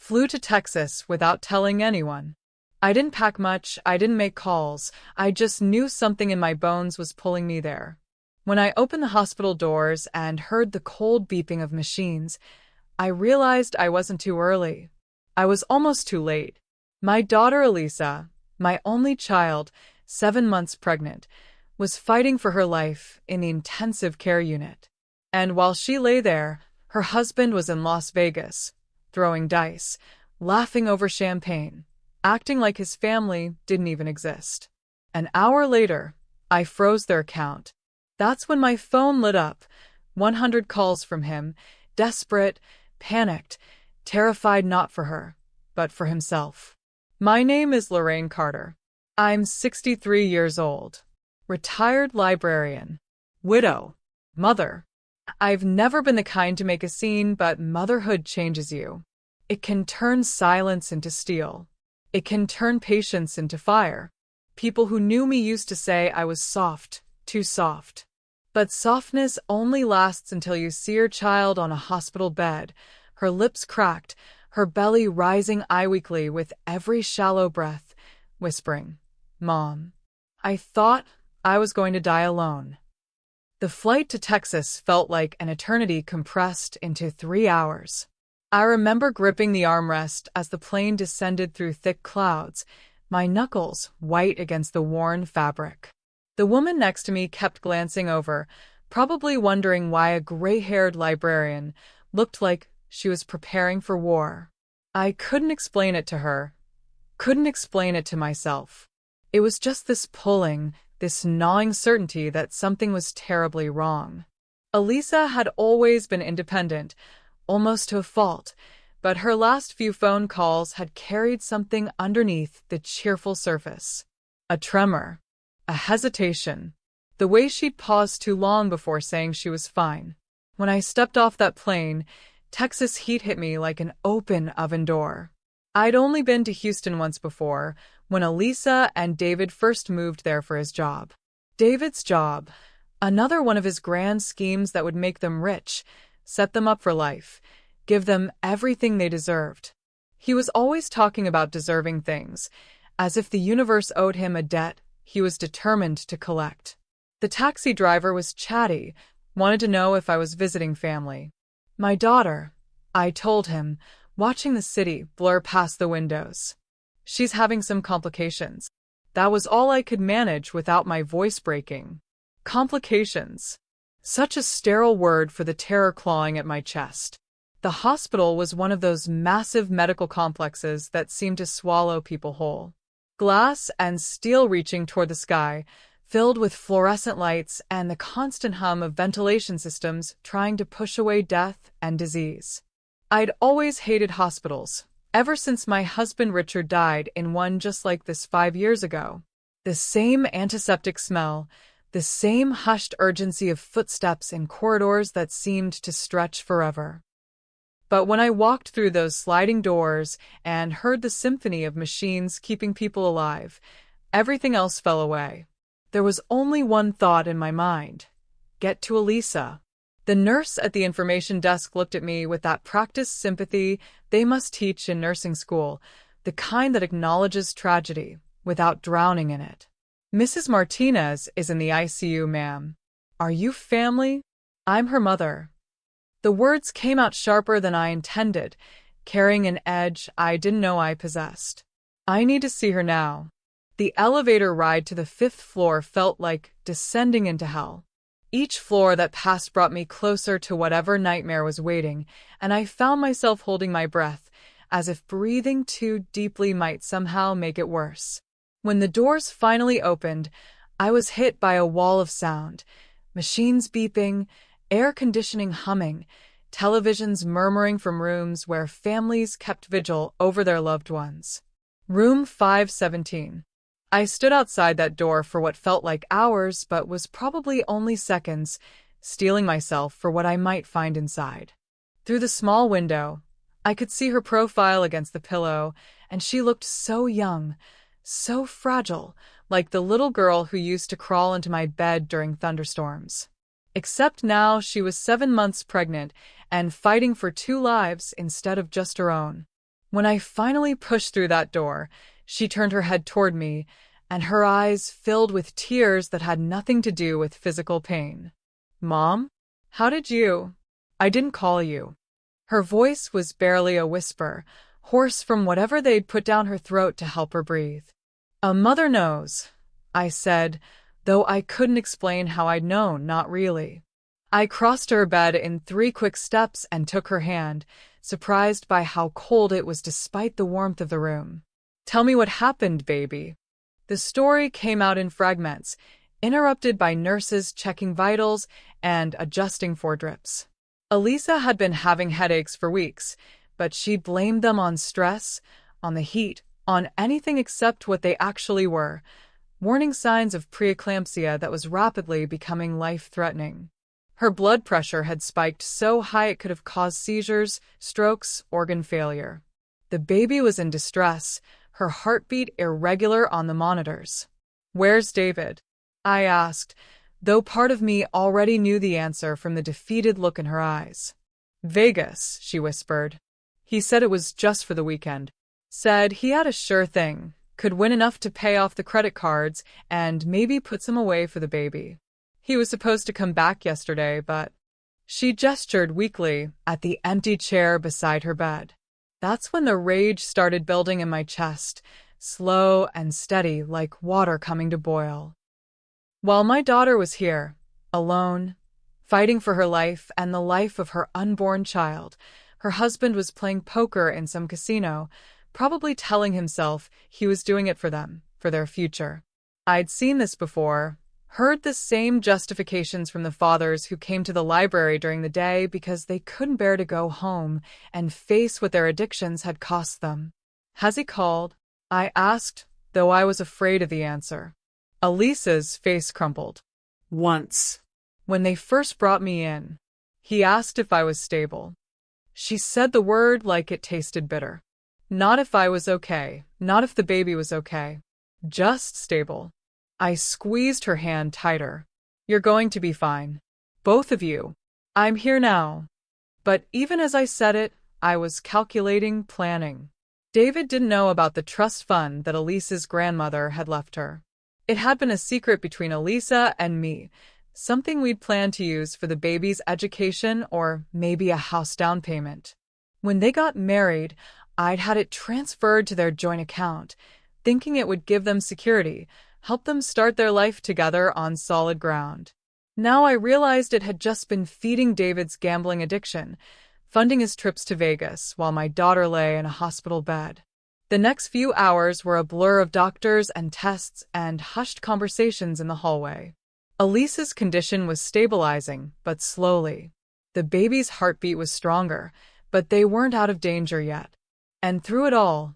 Flew to Texas without telling anyone. I didn't pack much, I didn't make calls, I just knew something in my bones was pulling me there. When I opened the hospital doors and heard the cold beeping of machines, I realized I wasn't too early. I was almost too late. My daughter Elisa, my only child, 7 months pregnant, was fighting for her life in the intensive care unit. And while she lay there, her husband was in Las Vegas, throwing dice, laughing over champagne, acting like his family didn't even exist. An hour later, I froze their account. That's when my phone lit up. 100 calls from him, desperate, panicked, terrified not for her, but for himself. My name is Lorraine Carter. I'm 63 years old. Retired librarian. Widow. Mother. I've never been the kind to make a scene, but motherhood changes you. It can turn silence into steel. It can turn patience into fire. People who knew me used to say I was soft, too soft. But softness only lasts until you see your child on a hospital bed, her lips cracked, her belly rising weakly with every shallow breath, whispering, "Mom." I thought I was going to die alone. The flight to Texas felt like an eternity compressed into 3 hours. I remember gripping the armrest as the plane descended through thick clouds, my knuckles white against the worn fabric. The woman next to me kept glancing over, probably wondering why a gray-haired librarian looked like she was preparing for war. I couldn't explain it to her, couldn't explain it to myself. It was just this pulling, this gnawing certainty that something was terribly wrong. Elisa had always been independent, almost to a fault, but her last few phone calls had carried something underneath the cheerful surface. A tremor. A hesitation. The way she'd paused too long before saying she was fine. When I stepped off that plane, Texas heat hit me like an open oven door. I'd only been to Houston once before, when Elisa and David first moved there for his job. David's job, another one of his grand schemes that would make them rich, set them up for life, give them everything they deserved. He was always talking about deserving things, as if the universe owed him a debt he was determined to collect. The taxi driver was chatty, wanted to know if I was visiting family. My daughter, I told him, watching the city blur past the windows. She's having some complications. That was all I could manage without my voice breaking. Complications. Such a sterile word for the terror clawing at my chest. The hospital was one of those massive medical complexes that seemed to swallow people whole. Glass and steel reaching toward the sky, filled with fluorescent lights and the constant hum of ventilation systems trying to push away death and disease. I'd always hated hospitals, ever since my husband Richard died in one just like this 5 years ago. The same antiseptic smell, the same hushed urgency of footsteps in corridors that seemed to stretch forever. But when I walked through those sliding doors and heard the symphony of machines keeping people alive, everything else fell away. There was only one thought in my mind: get to Elisa. The nurse at the information desk looked at me with that practiced sympathy they must teach in nursing school, the kind that acknowledges tragedy without drowning in it. "Mrs. Martinez is in the ICU, ma'am. Are you family?" "I'm her mother." The words came out sharper than I intended, carrying an edge I didn't know I possessed. "I need to see her now." The elevator ride to the 5th floor felt like descending into hell. Each floor that passed brought me closer to whatever nightmare was waiting, and I found myself holding my breath, as if breathing too deeply might somehow make it worse. When the doors finally opened, I was hit by a wall of sound: machines beeping, air conditioning humming, televisions murmuring from rooms where families kept vigil over their loved ones. Room 517. I stood outside that door for what felt like hours but was probably only seconds, steeling myself for what I might find inside. Through the small window, I could see her profile against the pillow, and she looked so young, so fragile, like the little girl who used to crawl into my bed during thunderstorms. Except now she was 7 months pregnant and fighting for 2 lives instead of just her own. When I finally pushed through that door, she turned her head toward me, and her eyes filled with tears that had nothing to do with physical pain. Mom? How did you? I didn't call you. Her voice was barely a whisper, hoarse from whatever they'd put down her throat to help her breathe. A mother knows, I said, though I couldn't explain how I'd known, not really. I crossed to her bed in 3 quick steps and took her hand, surprised by how cold it was despite the warmth of the room. Tell me what happened, baby. The story came out in fragments, interrupted by nurses checking vitals and adjusting for drips. Elisa had been having headaches for weeks, but she blamed them on stress, on the heat, on anything except what they actually were, warning signs of preeclampsia that was rapidly becoming life-threatening. Her blood pressure had spiked so high it could have caused seizures, strokes, organ failure. The baby was in distress, her heartbeat irregular on the monitors. "Where's David?" I asked, though part of me already knew the answer from the defeated look in her eyes. "Vegas," she whispered. "He said it was just for the weekend. Said he had a sure thing, could win enough to pay off the credit cards and maybe put some away for the baby. He was supposed to come back yesterday, but—" She gestured weakly at the empty chair beside her bed. That's when the rage started building in my chest, slow and steady like water coming to boil. While my daughter was here, alone, fighting for her life and the life of her unborn child, her husband was playing poker in some casino, probably telling himself he was doing it for them, for their future. I'd seen this before, heard the same justifications from the fathers who came to the library during the day because they couldn't bear to go home and face what their addictions had cost them. "Has he called?" I asked, though I was afraid of the answer. Elisa's face crumpled. "Once. When they first brought me in. He asked if I was stable." She said the word like it tasted bitter. Not if I was okay, not if the baby was okay. Just stable. I squeezed her hand tighter. "You're going to be fine. Both of you. I'm here now." But even as I said it, I was calculating, planning. David didn't know about the trust fund that Elisa's grandmother had left her. It had been a secret between Elisa and me, something we'd planned to use for the baby's education or maybe a house down payment. When they got married, I'd had it transferred to their joint account, thinking it would give them security, help them start their life together on solid ground. Now I realized it had just been feeding David's gambling addiction, funding his trips to Vegas while my daughter lay in a hospital bed. The next few hours were a blur of doctors and tests and hushed conversations in the hallway. Elisa's condition was stabilizing, but slowly. The baby's heartbeat was stronger, but they weren't out of danger yet. And through it all,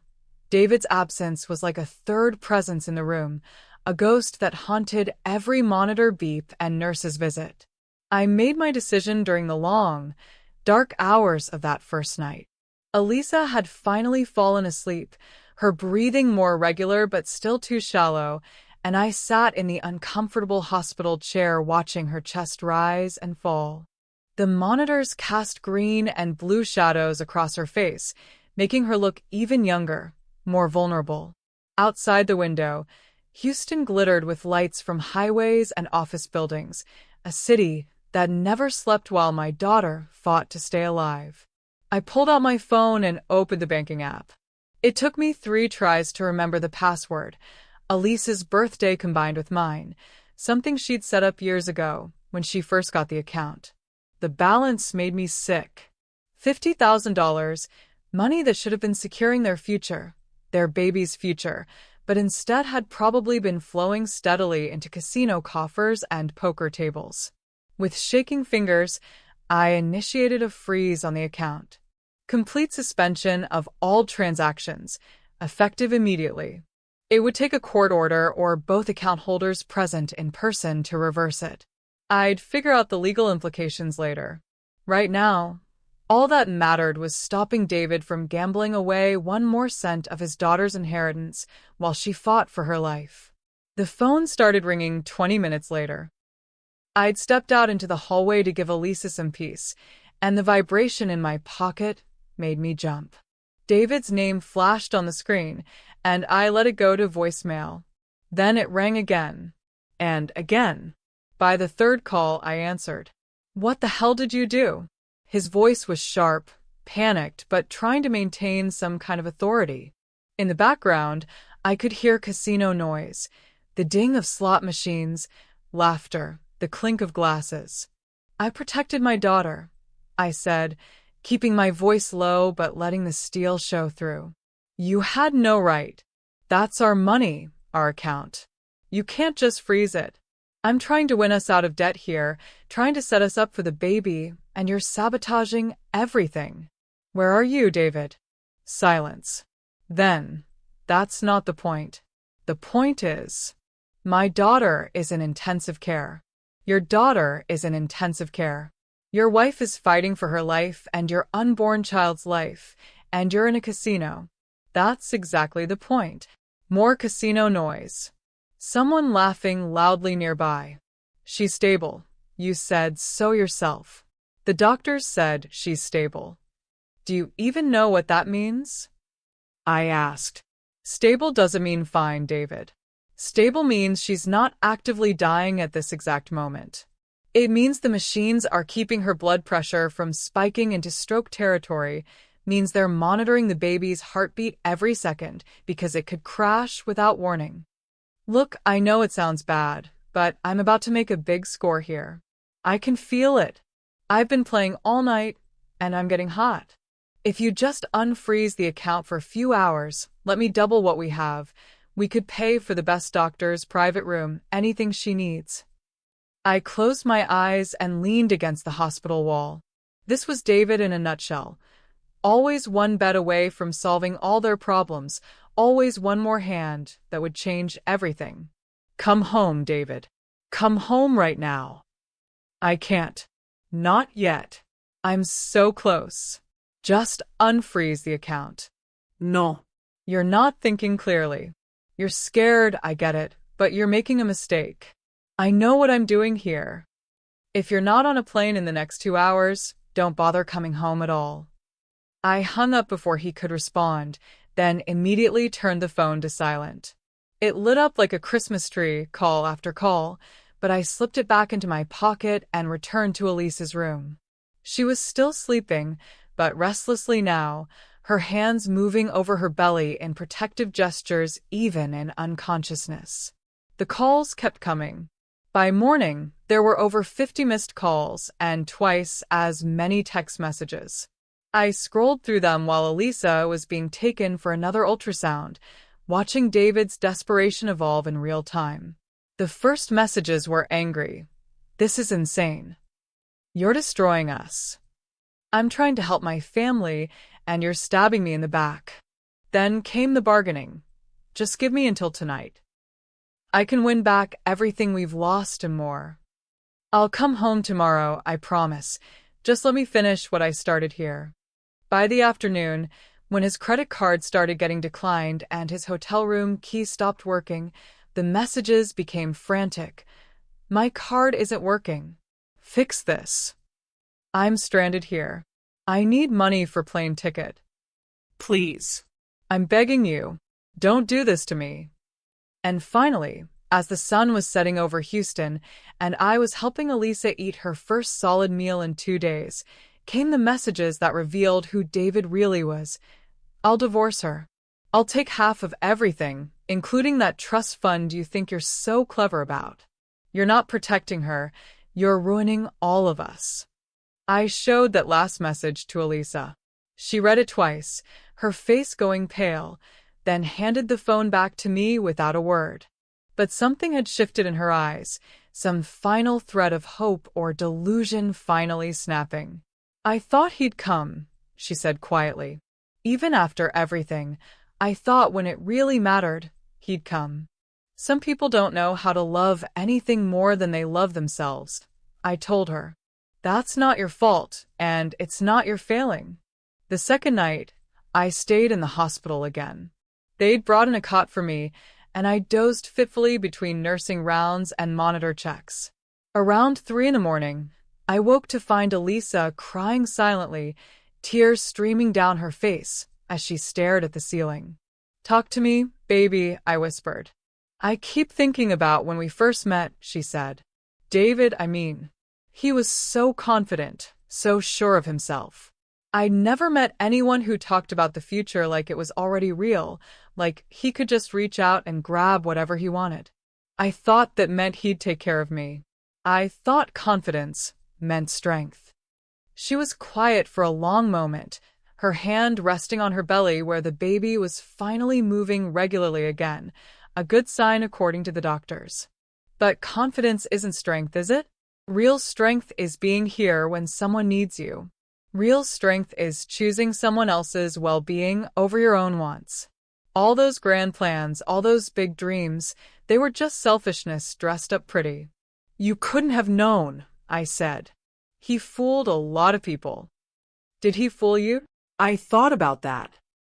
David's absence was like a third presence in the room, a ghost that haunted every monitor beep and nurse's visit. I made my decision during the long, dark hours of that first night. Elisa had finally fallen asleep, her breathing more regular but still too shallow, and I sat in the uncomfortable hospital chair watching her chest rise and fall. The monitors cast green and blue shadows across her face, making her look even younger, more vulnerable. Outside the window, Houston glittered with lights from highways and office buildings, a city that never slept while my daughter fought to stay alive. I pulled out my phone and opened the banking app. It took me 3 tries to remember the password, Elisa's birthday combined with mine, something she'd set up years ago when she first got the account. The balance made me sick. $50,000, money that should have been securing their future, their baby's future, but instead had probably been flowing steadily into casino coffers and poker tables. With shaking fingers, I initiated a freeze on the account. Complete suspension of all transactions, effective immediately. It would take a court order or both account holders present in person to reverse it. I'd figure out the legal implications later. Right now, all that mattered was stopping David from gambling away 1 more cent of his daughter's inheritance while she fought for her life. The phone started ringing 20 minutes later. I'd stepped out into the hallway to give Elisa some peace, and the vibration in my pocket made me jump. David's name flashed on the screen, and I let it go to voicemail. Then it rang again. And again. By the third call, I answered. "What the hell did you do?" His voice was sharp, panicked, but trying to maintain some kind of authority. In the background, I could hear casino noise, the ding of slot machines, laughter, the clink of glasses. "I protected my daughter," I said, keeping my voice low but letting the steel show through. "You had no right. That's our money, our account. You can't just freeze it. I'm trying to win us out of debt here, trying to set us up for the baby, and you're sabotaging everything." "Where are you, David?" Silence. Then, "That's not the point. The point is, my daughter is in intensive care. Your daughter is in intensive care. Your wife is fighting for her life and your unborn child's life, and you're in a casino." That's exactly the point. More casino noise. Someone laughing loudly nearby. "She's stable. You said so yourself. The doctors said she's stable." "Do you even know what that means?" I asked. "Stable doesn't mean fine, David. Stable means she's not actively dying at this exact moment. It means the machines are keeping her blood pressure from spiking into stroke territory, means they're monitoring the baby's heartbeat every second because it could crash without warning." Look, I know it sounds bad, but I'm about to make a big score here. I can feel it. I've been playing all night, and I'm getting hot. If you just unfreeze the account for a few hours, let me double what we have. We could pay for the best doctor's private room, anything she needs. I closed my eyes and leaned against the hospital wall. This was David in a nutshell. Always one bed away from solving all their problems, always one more hand that would change everything. "Come home, David. Come home right now." "I can't. Not yet. I'm so close. Just unfreeze the account." "No." "You're not thinking clearly. You're scared, I get it, but you're making a mistake. I know what I'm doing here. If you're not on a plane in the next 2 hours, don't bother coming home at all." I hung up before he could respond, then immediately turned the phone to silent. It lit up like a Christmas tree, call after call, but I slipped it back into my pocket and returned to Elisa's room. She was still sleeping, but restlessly now, her hands moving over her belly in protective gestures even in unconsciousness. The calls kept coming. By morning, there were over 50 missed calls and twice as many text messages. I scrolled through them while Elisa was being taken for another ultrasound, watching David's desperation evolve in real time. The first messages were angry. "This is insane. You're destroying us. I'm trying to help my family, and you're stabbing me in the back." Then came the bargaining. "Just give me until tonight. I can win back everything we've lost and more. I'll come home tomorrow, I promise. Just let me finish what I started here." By the afternoon, when his credit card started getting declined and his hotel room key stopped working, the messages became frantic. "My card isn't working. Fix this. I'm stranded here. I need money for plane ticket. Please. I'm begging you. Don't do this to me." And finally, as the sun was setting over Houston and I was helping Elisa eat her first solid meal in 2 days, came the messages that revealed who David really was. "I'll divorce her. I'll take half of everything, including that trust fund you think you're so clever about. You're not protecting her. You're ruining all of us." I showed that last message to Elisa. She read it twice, her face going pale, then handed the phone back to me without a word. But something had shifted in her eyes, some final thread of hope or delusion finally snapping. "I thought he'd come," she said quietly. "Even after everything, I thought when it really mattered, he'd come. Some people don't know how to love anything more than they love themselves," I told her. "That's not your fault, and it's not your failing." The second night, I stayed in the hospital again. They'd brought in a cot for me, and I dozed fitfully between nursing rounds and monitor checks. Around 3 in the morning, I woke to find Elisa crying silently, tears streaming down her face, as she stared at the ceiling. "Talk to me, baby," I whispered. "I keep thinking about when we first met," she said. "David, I mean." He was so confident, so sure of himself. I'd never met anyone who talked about the future like it was already real, like he could just reach out and grab whatever he wanted. I thought that meant he'd take care of me. I thought confidence meant strength. She was quiet for a long moment, her hand resting on her belly where the baby was finally moving regularly again, a good sign according to the doctors. But confidence isn't strength, is it? Real strength is being here when someone needs you. Real strength is choosing someone else's well-being over your own wants. All those grand plans, all those big dreams, they were just selfishness dressed up pretty. "You couldn't have known," I said. "He fooled a lot of people." "Did he fool you?" I thought about that.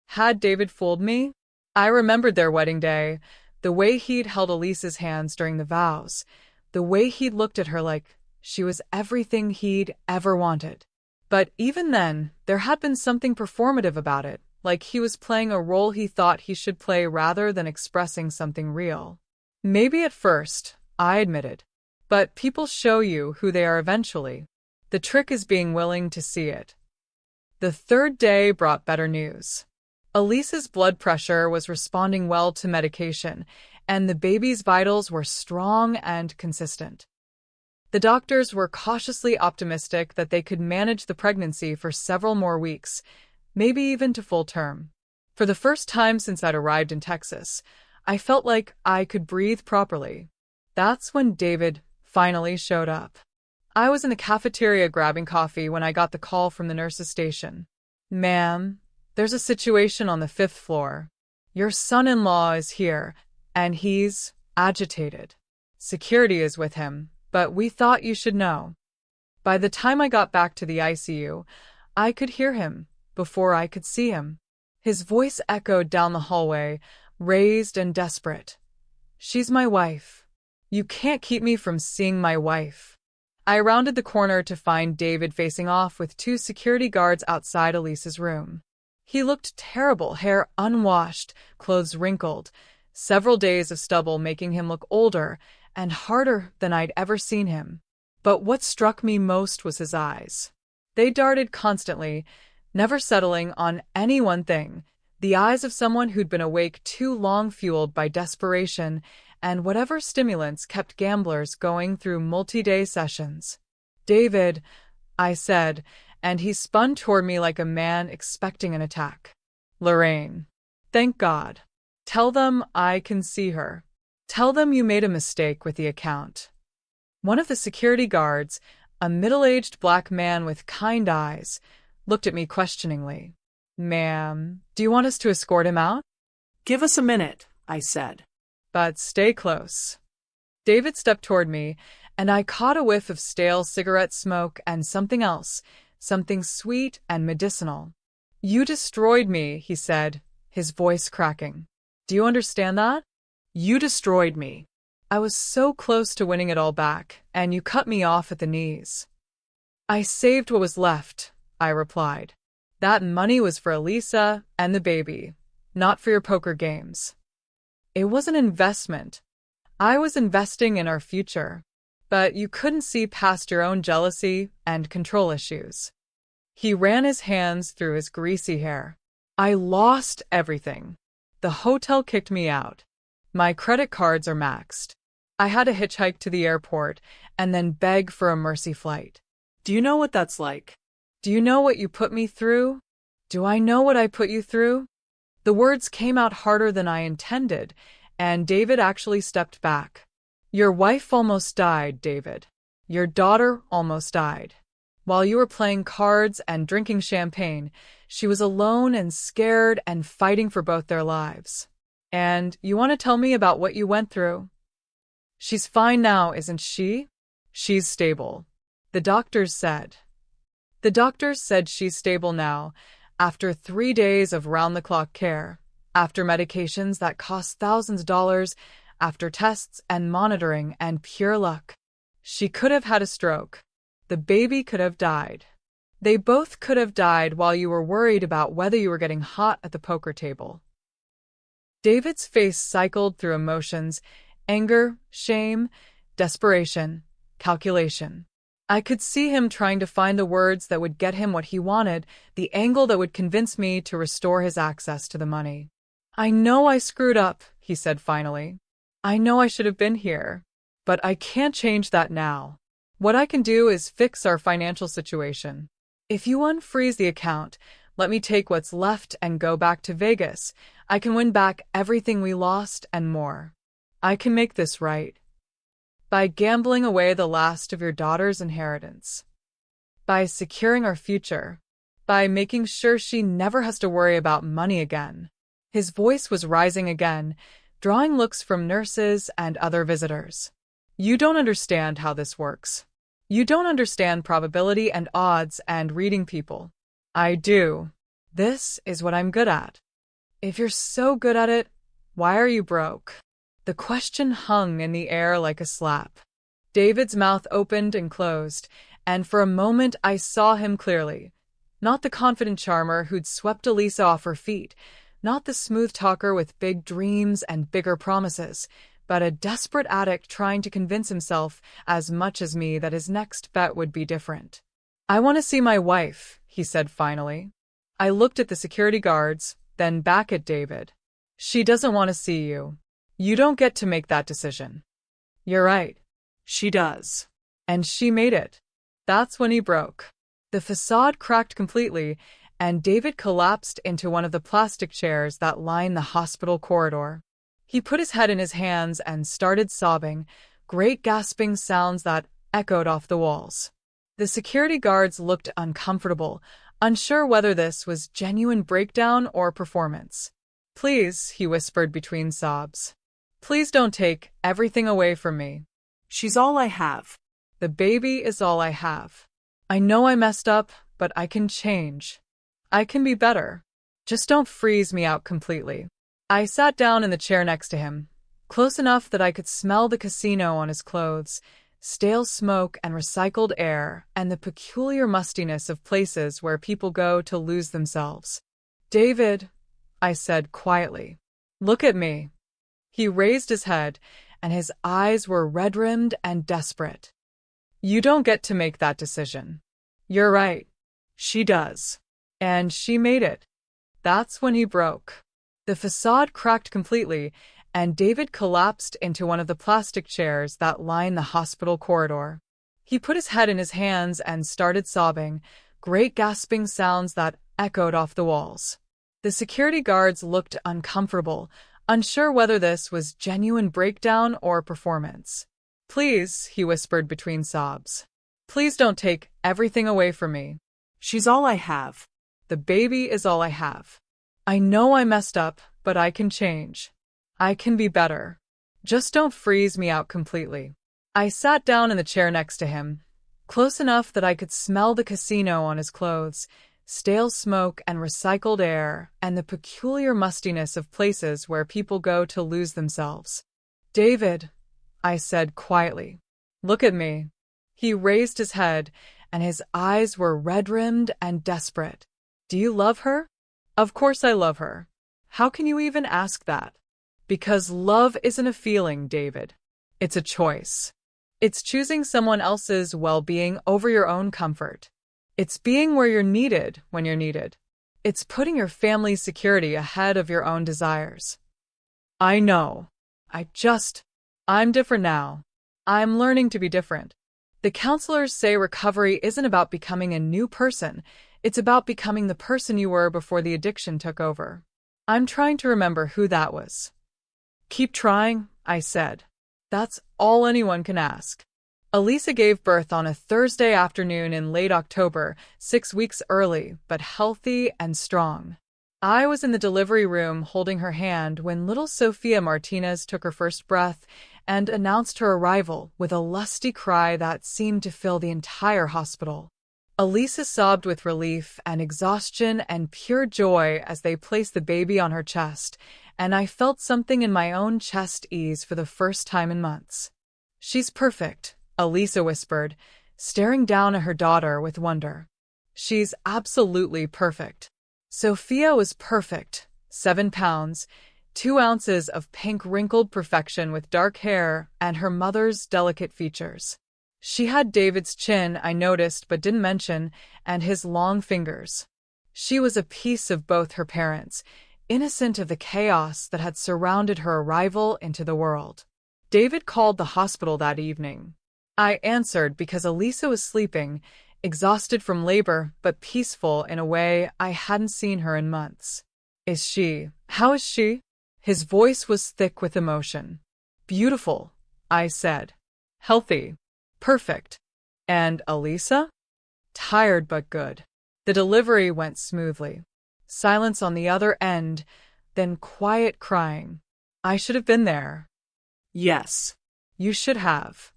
Had David fooled me? I remembered their wedding day, the way he'd held Elise's hands during the vows, the way he'd looked at her like she was everything he'd ever wanted. But even then, there had been something performative about it, like he was playing a role he thought he should play rather than expressing something real. Maybe at first, I admitted. But people show you who they are eventually. The trick is being willing to see it. The third day brought better news. Elise's blood pressure was responding well to medication, and the baby's vitals were strong and consistent. The doctors were cautiously optimistic that they could manage the pregnancy for several more weeks, maybe even to full term. For the first time since I'd arrived in Texas, I felt like I could breathe properly. That's when David finally showed up. I was in the cafeteria grabbing coffee when I got the call from the nurse's station. "Ma'am, there's a situation on the 5th floor. Your son-in-law is here, and he's agitated. Security is with him, but we thought you should know." By the time I got back to the ICU, I could hear him before I could see him. His voice echoed down the hallway, raised and desperate. "She's my wife. You can't keep me from seeing my wife." I rounded the corner to find David facing off with 2 security guards outside Elise's room. He looked terrible, hair unwashed, clothes wrinkled, several days of stubble making him look older and harder than I'd ever seen him. But what struck me most was his eyes. They darted constantly, never settling on any one thing, the eyes of someone who'd been awake too long, fueled by desperation and whatever stimulants kept gamblers going through multi-day sessions. "David," I said, and he spun toward me like a man expecting an attack. "Lorraine. Thank God. Tell them I can see her. Tell them you made a mistake with the account." One of the security guards, a middle-aged black man with kind eyes, looked at me questioningly. "Ma'am, do you want us to escort him out?" "Give us a minute," I said. "But stay close." David stepped toward me, and I caught a whiff of stale cigarette smoke and something else, something sweet and medicinal. "You destroyed me," he said, his voice cracking. "Do you understand that? You destroyed me. I was so close to winning it all back, and you cut me off at the knees." "I saved what was left," I replied. "That money was for Elisa and the baby, not for your poker games. It was an investment. I was investing in our future. But you couldn't see past your own jealousy and control issues." He ran his hands through his greasy hair. "I lost everything. The hotel kicked me out. My credit cards are maxed. I had to hitchhike to the airport and then beg for a mercy flight. Do you know what that's like? Do you know what you put me through? Do I know what I put you through?" The words came out harder than I intended, and David actually stepped back. "Your wife almost died, David. Your daughter almost died. While you were playing cards and drinking champagne, she was alone and scared and fighting for both their lives. And you want to tell me about what you went through? She's fine now, isn't she? She's stable. The doctors said. The doctors said she's stable now, after 3 days of round-the-clock care, after medications that cost thousands of dollars, after tests and monitoring and pure luck. She could have had a stroke. The baby could have died. They both could have died while you were worried about whether you were getting hot at the poker table. David's face cycled through emotions: anger, shame, desperation, calculation. I could see him trying to find the words that would get him what he wanted, the angle that would convince me to restore his access to the money. "I know I screwed up," he said finally. "I know I should have been here. But I can't change that now. What I can do is fix our financial situation. If you unfreeze the account, let me take what's left and go back to Vegas. I can win back everything we lost and more. I can make this right. By gambling away the last of your daughter's inheritance. By securing our future. By making sure she never has to worry about money again." His voice was rising again, drawing looks from nurses and other visitors. "You don't understand how this works. You don't understand probability and odds and reading people. I do. This is what I'm good at. If you're so good at it, why are you broke?" The question hung in the air like a slap. David's mouth opened and closed, and for a moment I saw him clearly. Not the confident charmer who'd swept Elisa off her feet, not the smooth talker with big dreams and bigger promises, but a desperate addict trying to convince himself, as much as me, that his next bet would be different. "I want to see my wife," he said finally. I looked at the security guards, then back at David. "She doesn't want to see you. You don't get to make that decision." "You're right. She does." And she made it. That's when he broke. The facade cracked completely, and David collapsed into one of the plastic chairs that line the hospital corridor. He put his head in his hands and started sobbing, great gasping sounds that echoed off the walls. The security guards looked uncomfortable, unsure whether this was genuine breakdown or performance. "Please," he whispered between sobs. "Please don't take everything away from me. She's all I have. The baby is all I have. I know I messed up, but I can change. I can be better. Just don't freeze me out completely." I sat down in the chair next to him, close enough that I could smell the casino on his clothes, stale smoke and recycled air, and the peculiar mustiness of places where people go to lose themselves. "David," I said quietly, "look at me." He raised his head, and his eyes were red-rimmed and desperate. "You don't get to make that decision." "You're right. She does." And she made it. That's when he broke. The facade cracked completely, and David collapsed into one of the plastic chairs that line the hospital corridor. He put his head in his hands and started sobbing, great gasping sounds that echoed off the walls. The security guards looked uncomfortable, unsure whether this was genuine breakdown or performance. "Please," he whispered between sobs. "Please don't take everything away from me. She's all I have. The baby is all I have. I know I messed up, but I can change. I can be better. Just don't freeze me out completely." I sat down in the chair next to him, close enough that I could smell the casino on his clothes, stale smoke and recycled air, and the peculiar mustiness of places where people go to lose themselves. "David," I said quietly, "look at me." He raised his head, and his eyes were red-rimmed and desperate. "Do you love her?" "Of course I love her. How can you even ask that?" "Because love isn't a feeling, David. It's a choice. It's choosing someone else's well-being over your own comfort. It's being where you're needed when you're needed. It's putting your family's security ahead of your own desires." "I know. I'm different now. I'm learning to be different. The counselors say recovery isn't about becoming a new person. It's about becoming the person you were before the addiction took over. I'm trying to remember who that was." "Keep trying," I said. "That's all anyone can ask." Elisa gave birth on a Thursday afternoon in late October, 6 weeks early, but healthy and strong. I was in the delivery room holding her hand when little Sofia Martinez took her first breath and announced her arrival with a lusty cry that seemed to fill the entire hospital. Elisa sobbed with relief and exhaustion and pure joy as they placed the baby on her chest, and I felt something in my own chest ease for the first time in months. "She's perfect," Elisa whispered, staring down at her daughter with wonder. She's absolutely perfect. Sophia was perfect. 7 pounds, 2 ounces of pink wrinkled perfection with dark hair and her mother's delicate features. She had David's chin, I noticed but didn't mention, and his long fingers. She was a piece of both her parents, innocent of the chaos that had surrounded her arrival into the world. David called the hospital that evening. I answered because Elisa was sleeping, exhausted from labor, but peaceful in a way I hadn't seen her in months. How is she? His voice was thick with emotion. Beautiful, I said. Healthy. Perfect. And Elisa? Tired but good. The delivery went smoothly. Silence on the other end, then quiet crying. I should have been there. Yes. You should have.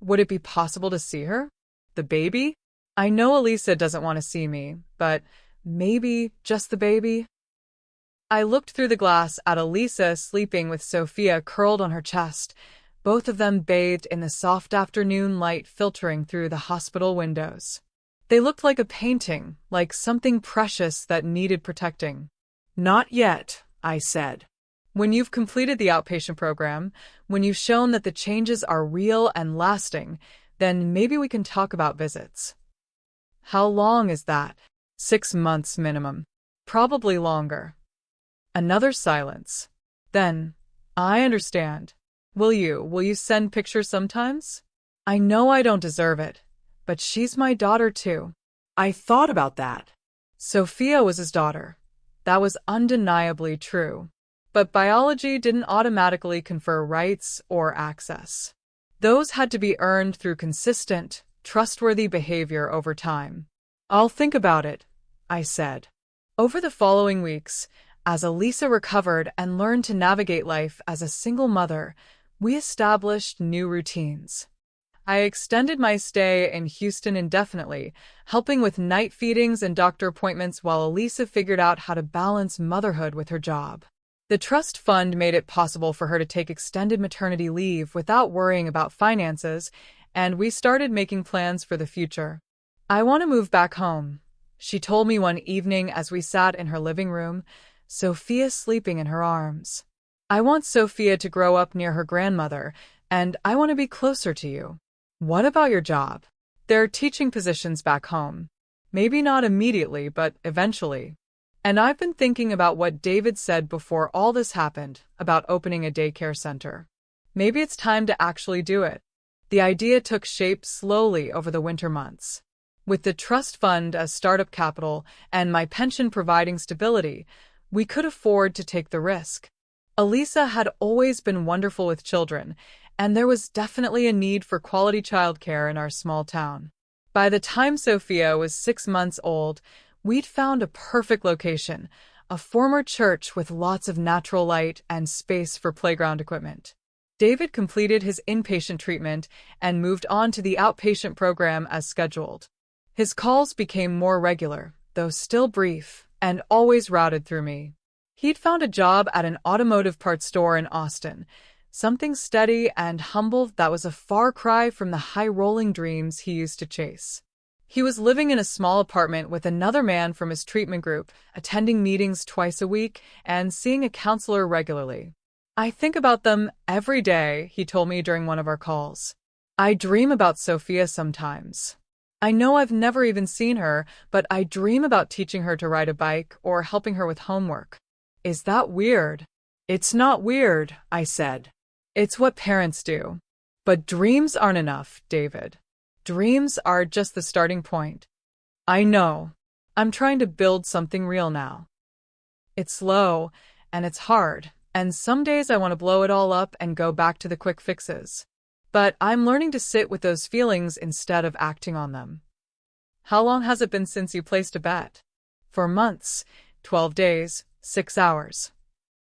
Would it be possible to see her? The baby? I know Elisa doesn't want to see me, but maybe just the baby? I looked through the glass at Elisa sleeping with Sophia curled on her chest, both of them bathed in the soft afternoon light filtering through the hospital windows. They looked like a painting, like something precious that needed protecting. Not yet, I said. When you've completed the outpatient program, when you've shown that the changes are real and lasting, then maybe we can talk about visits. How long is that? 6 months minimum. Probably longer. Another silence. Then, I understand. Will you send pictures sometimes? I know I don't deserve it, but she's my daughter too. I thought about that. Sophia was his daughter. That was undeniably true. But biology didn't automatically confer rights or access. Those had to be earned through consistent, trustworthy behavior over time. I'll think about it, I said. Over the following weeks, as Elisa recovered and learned to navigate life as a single mother, we established new routines. I extended my stay in Houston indefinitely, helping with night feedings and doctor appointments while Elisa figured out how to balance motherhood with her job. The trust fund made it possible for her to take extended maternity leave without worrying about finances, and we started making plans for the future. I want to move back home, she told me one evening as we sat in her living room, Sophia sleeping in her arms. I want Sophia to grow up near her grandmother, and I want to be closer to you. What about your job? There are teaching positions back home. Maybe not immediately, but eventually. And I've been thinking about what David said before all this happened, about opening a daycare center. Maybe it's time to actually do it. The idea took shape slowly over the winter months. With the trust fund as startup capital and my pension providing stability, we could afford to take the risk. Elisa had always been wonderful with children, and there was definitely a need for quality childcare in our small town. By the time Sophia was 6 months old, we'd found a perfect location, a former church with lots of natural light and space for playground equipment. David completed his inpatient treatment and moved on to the outpatient program as scheduled. His calls became more regular, though still brief, and always routed through me. He'd found a job at an automotive parts store in Austin, something steady and humble that was a far cry from the high-rolling dreams he used to chase. He was living in a small apartment with another man from his treatment group, attending meetings twice a week and seeing a counselor regularly. I think about them every day, he told me during one of our calls. I dream about Sophia sometimes. I know I've never even seen her, but I dream about teaching her to ride a bike or helping her with homework. Is that weird? It's not weird, I said. It's what parents do. But dreams aren't enough, David. Dreams are just the starting point. I know. I'm trying to build something real now. It's slow, and it's hard, and some days I want to blow it all up and go back to the quick fixes. But I'm learning to sit with those feelings instead of acting on them. How long has it been since you placed a bet? For months, 12 days, 6 hours.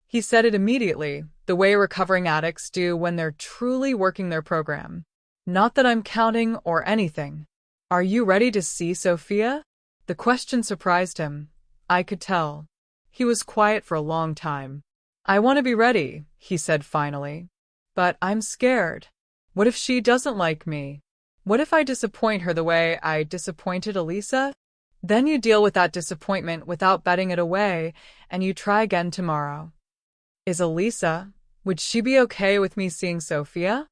He said it immediately, the way recovering addicts do when they're truly working their program. Not that I'm counting or anything. Are you ready to see Sophia? The question surprised him. I could tell. He was quiet for a long time. I want to be ready, he said finally. But I'm scared. What if she doesn't like me? What if I disappoint her the way I disappointed Elisa? Then you deal with that disappointment without betting it away, and you try again tomorrow. Is Elisa, would she be okay with me seeing Sophia?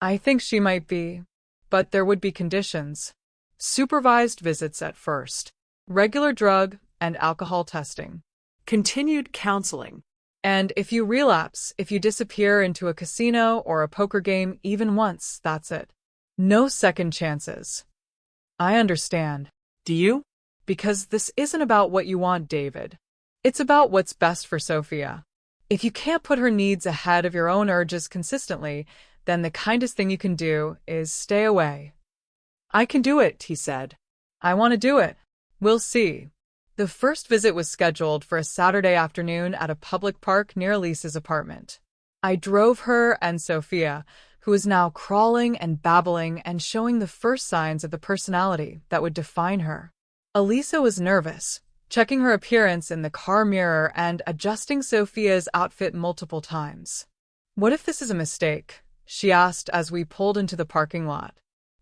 I think she might be, but there would be conditions. Supervised visits at first, regular drug and alcohol testing, Continued counseling. and if you relapse, if you disappear into a casino or a poker game even once, that's it. No second chances. I understand. Do you? Because this isn't about what you want, David. It's about what's best for Sophia. If you can't put her needs ahead of your own urges consistently, then the kindest thing you can do is stay away. I can do it, he said. I want to do it. We'll see. The first visit was scheduled for a Saturday afternoon at a public park near Elisa's apartment. I drove her and Sophia, who was now crawling and babbling and showing the first signs of the personality that would define her. Elisa was nervous, checking her appearance in the car mirror and adjusting Sophia's outfit multiple times. What if this is a mistake? She asked as we pulled into the parking lot.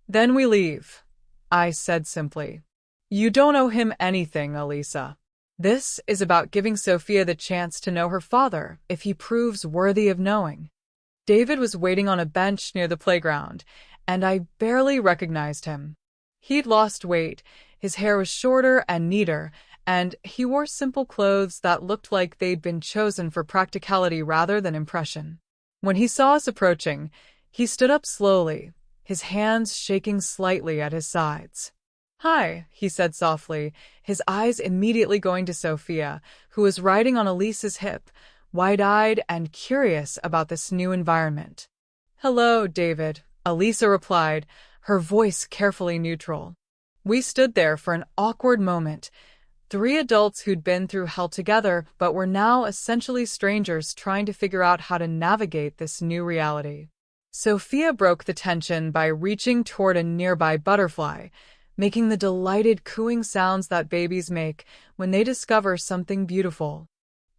Then we leave, I said simply. You don't owe him anything, Elisa. This is about giving Sophia the chance to know her father if he proves worthy of knowing. David was waiting on a bench near the playground, and I barely recognized him. He'd lost weight, his hair was shorter and neater, and he wore simple clothes that looked like they'd been chosen for practicality rather than impression. When he saw us approaching, he stood up slowly, his hands shaking slightly at his sides. Hi, he said softly, his eyes immediately going to Sophia, who was riding on Elisa's hip, wide-eyed and curious about this new environment. Hello, David, Elisa replied, her voice carefully neutral. We stood there for an awkward moment, three adults who'd been through hell together but were now essentially strangers trying to figure out how to navigate this new reality. Sophia broke the tension by reaching toward a nearby butterfly, making the delighted cooing sounds that babies make when they discover something beautiful.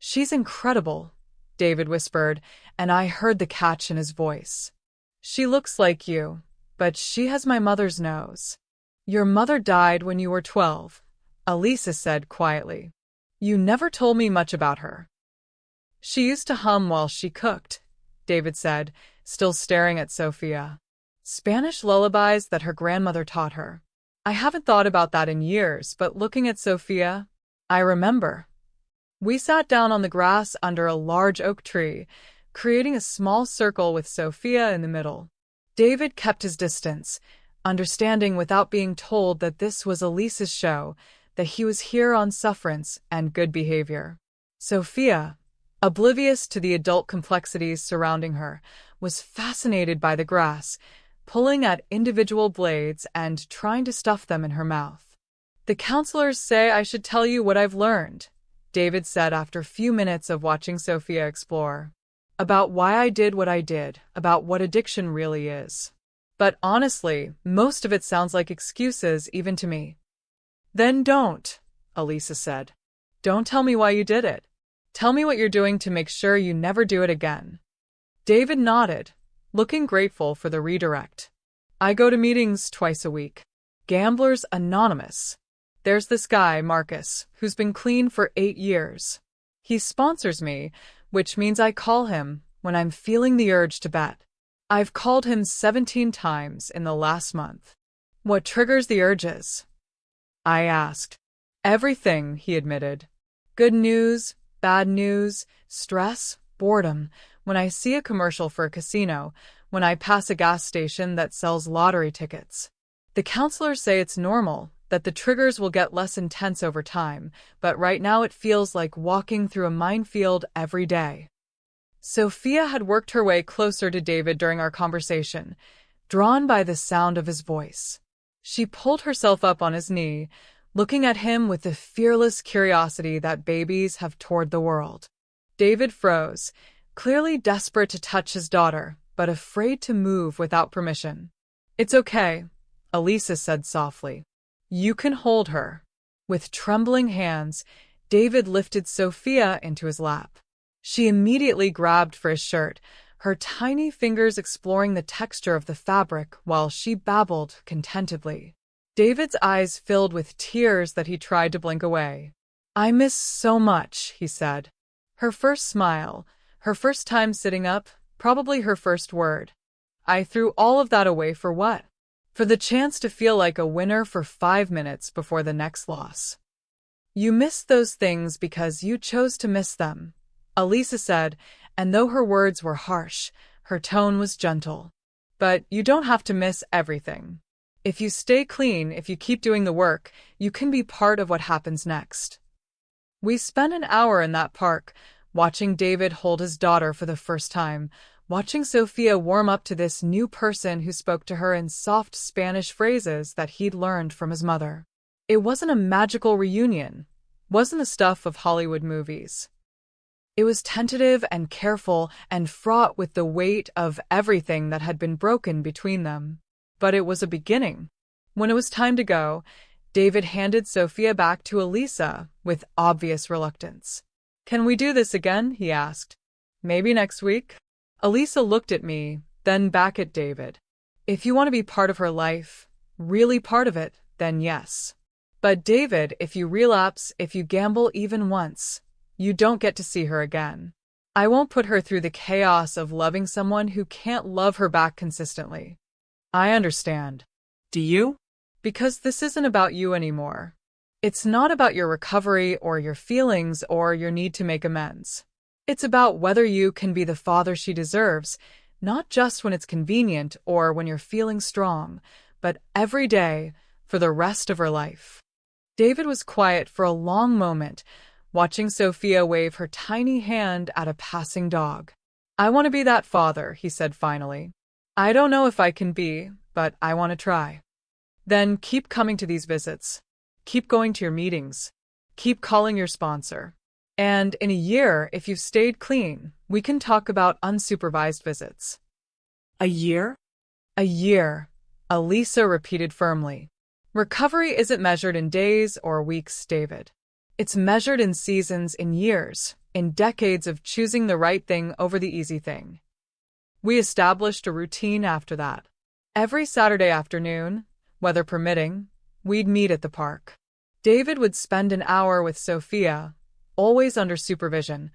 She's incredible, David whispered, and I heard the catch in his voice. She looks like you, but she has my mother's nose. Your mother died when you were 12, Elisa said quietly. You never told me much about her. She used to hum while she cooked, David said, still staring at Sophia. Spanish lullabies that her grandmother taught her. I haven't thought about that in years, but looking at Sophia, I remember. We sat down on the grass under a large oak tree, creating a small circle with Sophia in the middle. David kept his distance, understanding without being told that this was Elisa's show, that he was here on sufferance and good behavior. Sophia, oblivious to the adult complexities surrounding her, was fascinated by the grass, pulling at individual blades and trying to stuff them in her mouth. The counselors say I should tell you what I've learned, David said after a few minutes of watching Sophia explore. About why I did what I did, about what addiction really is. But honestly, most of it sounds like excuses even to me. Then don't, Elisa said. Don't tell me why you did it. Tell me what you're doing to make sure you never do it again. David nodded, looking grateful for the redirect. I go to meetings twice a week. Gamblers Anonymous. There's this guy, Marcus, who's been clean for 8 years. He sponsors me, which means I call him when I'm feeling the urge to bet. I've called him 17 times in the last month. What triggers the urges? I asked. Everything, he admitted. Good news, bad news, stress, boredom. When I see a commercial for a casino, when I pass a gas station that sells lottery tickets. The counselors say it's normal, that the triggers will get less intense over time, but right now it feels like walking through a minefield every day. Sophia had worked her way closer to David during our conversation, drawn by the sound of his voice. She pulled herself up on his knee, looking at him with the fearless curiosity that babies have toward the world. David froze, clearly desperate to touch his daughter, but afraid to move without permission. It's okay, Elisa said softly. You can hold her. With trembling hands, David lifted Sophia into his lap. She immediately grabbed for his shirt, her tiny fingers exploring the texture of the fabric while she babbled contentedly. David's eyes filled with tears that he tried to blink away. "I miss so much," he said. Her first smile, her first time sitting up, probably her first word. "I threw all of that away for what?" "For the chance to feel like a winner for 5 minutes before the next loss." "You missed those things because you chose to miss them," Elisa said, and though her words were harsh, her tone was gentle. "But you don't have to miss everything. If you stay clean, if you keep doing the work, you can be part of what happens next." We spent an hour in that park, watching David hold his daughter for the first time, watching Sophia warm up to this new person who spoke to her in soft Spanish phrases that he'd learned from his mother. It wasn't a magical reunion, wasn't the stuff of Hollywood movies. It was tentative and careful and fraught with the weight of everything that had been broken between them. But it was a beginning. When it was time to go, David handed Sophia back to Elisa with obvious reluctance. "Can we do this again?" he asked. "Maybe next week?" Elisa looked at me, then back at David. "If you want to be part of her life, really part of it, then yes. But David, if you relapse, if you gamble even once, you don't get to see her again. I won't put her through the chaos of loving someone who can't love her back consistently." "I understand." Do you? "Because this isn't about you anymore. It's not about your recovery or your feelings or your need to make amends. It's about whether you can be the father she deserves, not just when it's convenient or when you're feeling strong, but every day for the rest of her life." David was quiet for a long moment, watching Sophia wave her tiny hand at a passing dog. "I want to be that father," he said finally. "I don't know if I can be, but I want to try." "Then keep coming to these visits. Keep going to your meetings. Keep calling your sponsor. And in a year, if you've stayed clean, we can talk about unsupervised visits." A year? "A year," Elisa repeated firmly. "Recovery isn't measured in days or weeks, David. It's measured in seasons, in years, in decades of choosing the right thing over the easy thing." We established a routine after that. Every Saturday afternoon, weather permitting, we'd meet at the park. David would spend an hour with Sophia, always under supervision,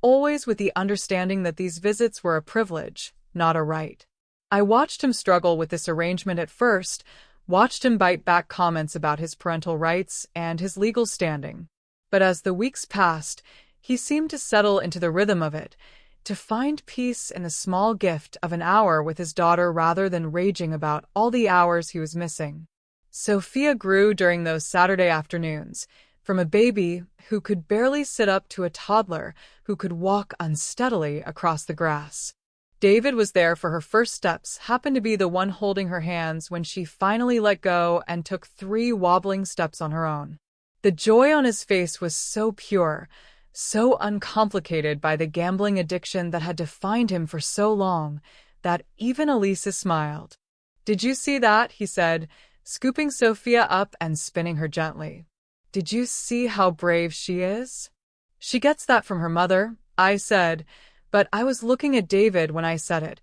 always with the understanding that these visits were a privilege, not a right. I watched him struggle with this arrangement at first, watched him bite back comments about his parental rights and his legal standing. But as the weeks passed, he seemed to settle into the rhythm of it, to find peace in the small gift of an hour with his daughter rather than raging about all the hours he was missing. Sophia grew during those Saturday afternoons, from a baby who could barely sit up to a toddler who could walk unsteadily across the grass. David was there for her first steps, happened to be the one holding her hands when she finally let go and took 3 wobbling steps on her own. The joy on his face was so pure, so uncomplicated by the gambling addiction that had defined him for so long, that even Elisa smiled. "Did you see that?" he said, scooping Sophia up and spinning her gently. "Did you see how brave she is?" "She gets that from her mother," I said, but I was looking at David when I said it,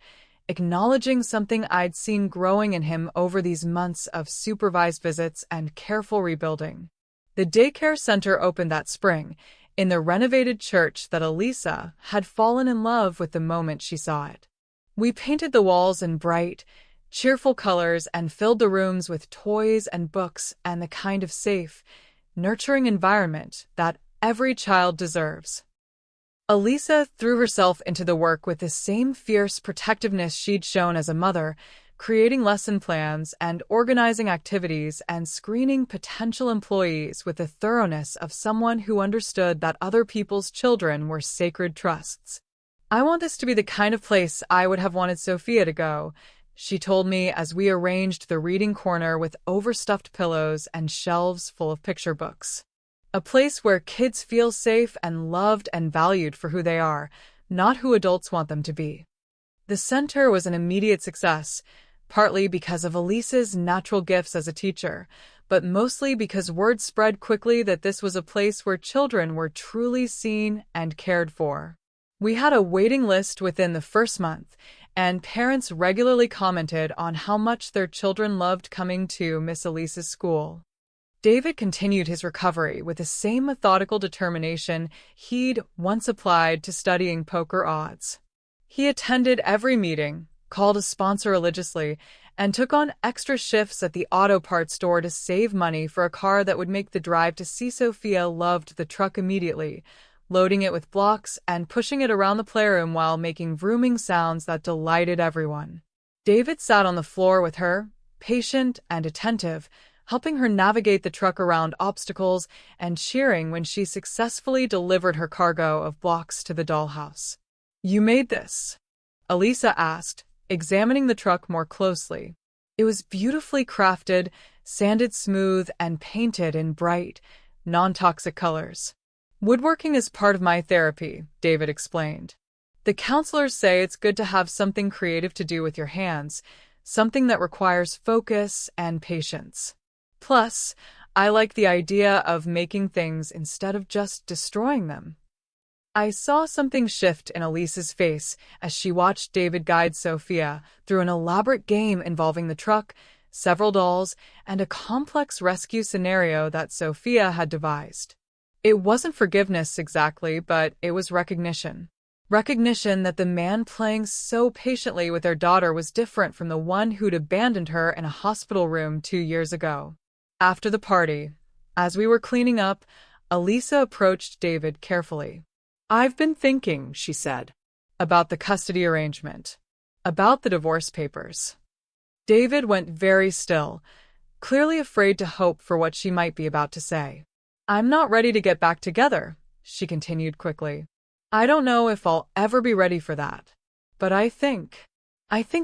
acknowledging something I'd seen growing in him over these months of supervised visits and careful rebuilding. The daycare center opened that spring, in the renovated church that Elisa had fallen in love with the moment she saw it. We painted the walls in bright, cheerful colors and filled the rooms with toys and books and the kind of safe, nurturing environment that every child deserves. Elisa threw herself into the work with the same fierce protectiveness she'd shown as a mother, creating lesson plans and organizing activities and screening potential employees with the thoroughness of someone who understood that other people's children were sacred trusts. "I want this to be the kind of place I would have wanted Sophia to go," she told me as we arranged the reading corner with overstuffed pillows and shelves full of picture books. "A place where kids feel safe and loved and valued for who they are, not who adults want them to be." The center was an immediate success, partly because of Elisa's natural gifts as a teacher, but mostly because word spread quickly that this was a place where children were truly seen and cared for. We had a waiting list within the first month, and parents regularly commented on how much their children loved coming to Miss Elisa's school. David continued his recovery with the same methodical determination he'd once applied to studying poker odds. He attended every meeting, called a sponsor religiously, and took on extra shifts at the auto parts store to save money for a car that would make the drive to see Sophia. Loved the truck immediately, loading it with blocks and pushing it around the playroom while making vrooming sounds that delighted everyone. David sat on the floor with her, patient and attentive, helping her navigate the truck around obstacles and cheering when she successfully delivered her cargo of blocks to the dollhouse. "You made this?" Elisa asked, examining the truck more closely. It was beautifully crafted, sanded smooth, and painted in bright, non-toxic colors. "Woodworking is part of my therapy," David explained. "The counselors say it's good to have something creative to do with your hands, something that requires focus and patience. Plus, I like the idea of making things instead of just destroying them." I saw something shift in Elisa's face as she watched David guide Sophia through an elaborate game involving the truck, several dolls, and a complex rescue scenario that Sophia had devised. It wasn't forgiveness exactly, but it was recognition. Recognition that the man playing so patiently with their daughter was different from the one who'd abandoned her in a hospital room 2 years ago. After the party, as we were cleaning up, Elisa approached David carefully. "I've been thinking," she said, "about the custody arrangement, about the divorce papers." David went very still, clearly afraid to hope for what she might be about to say. "I'm not ready to get back together," she continued quickly. "I don't know if I'll ever be ready for that. But I think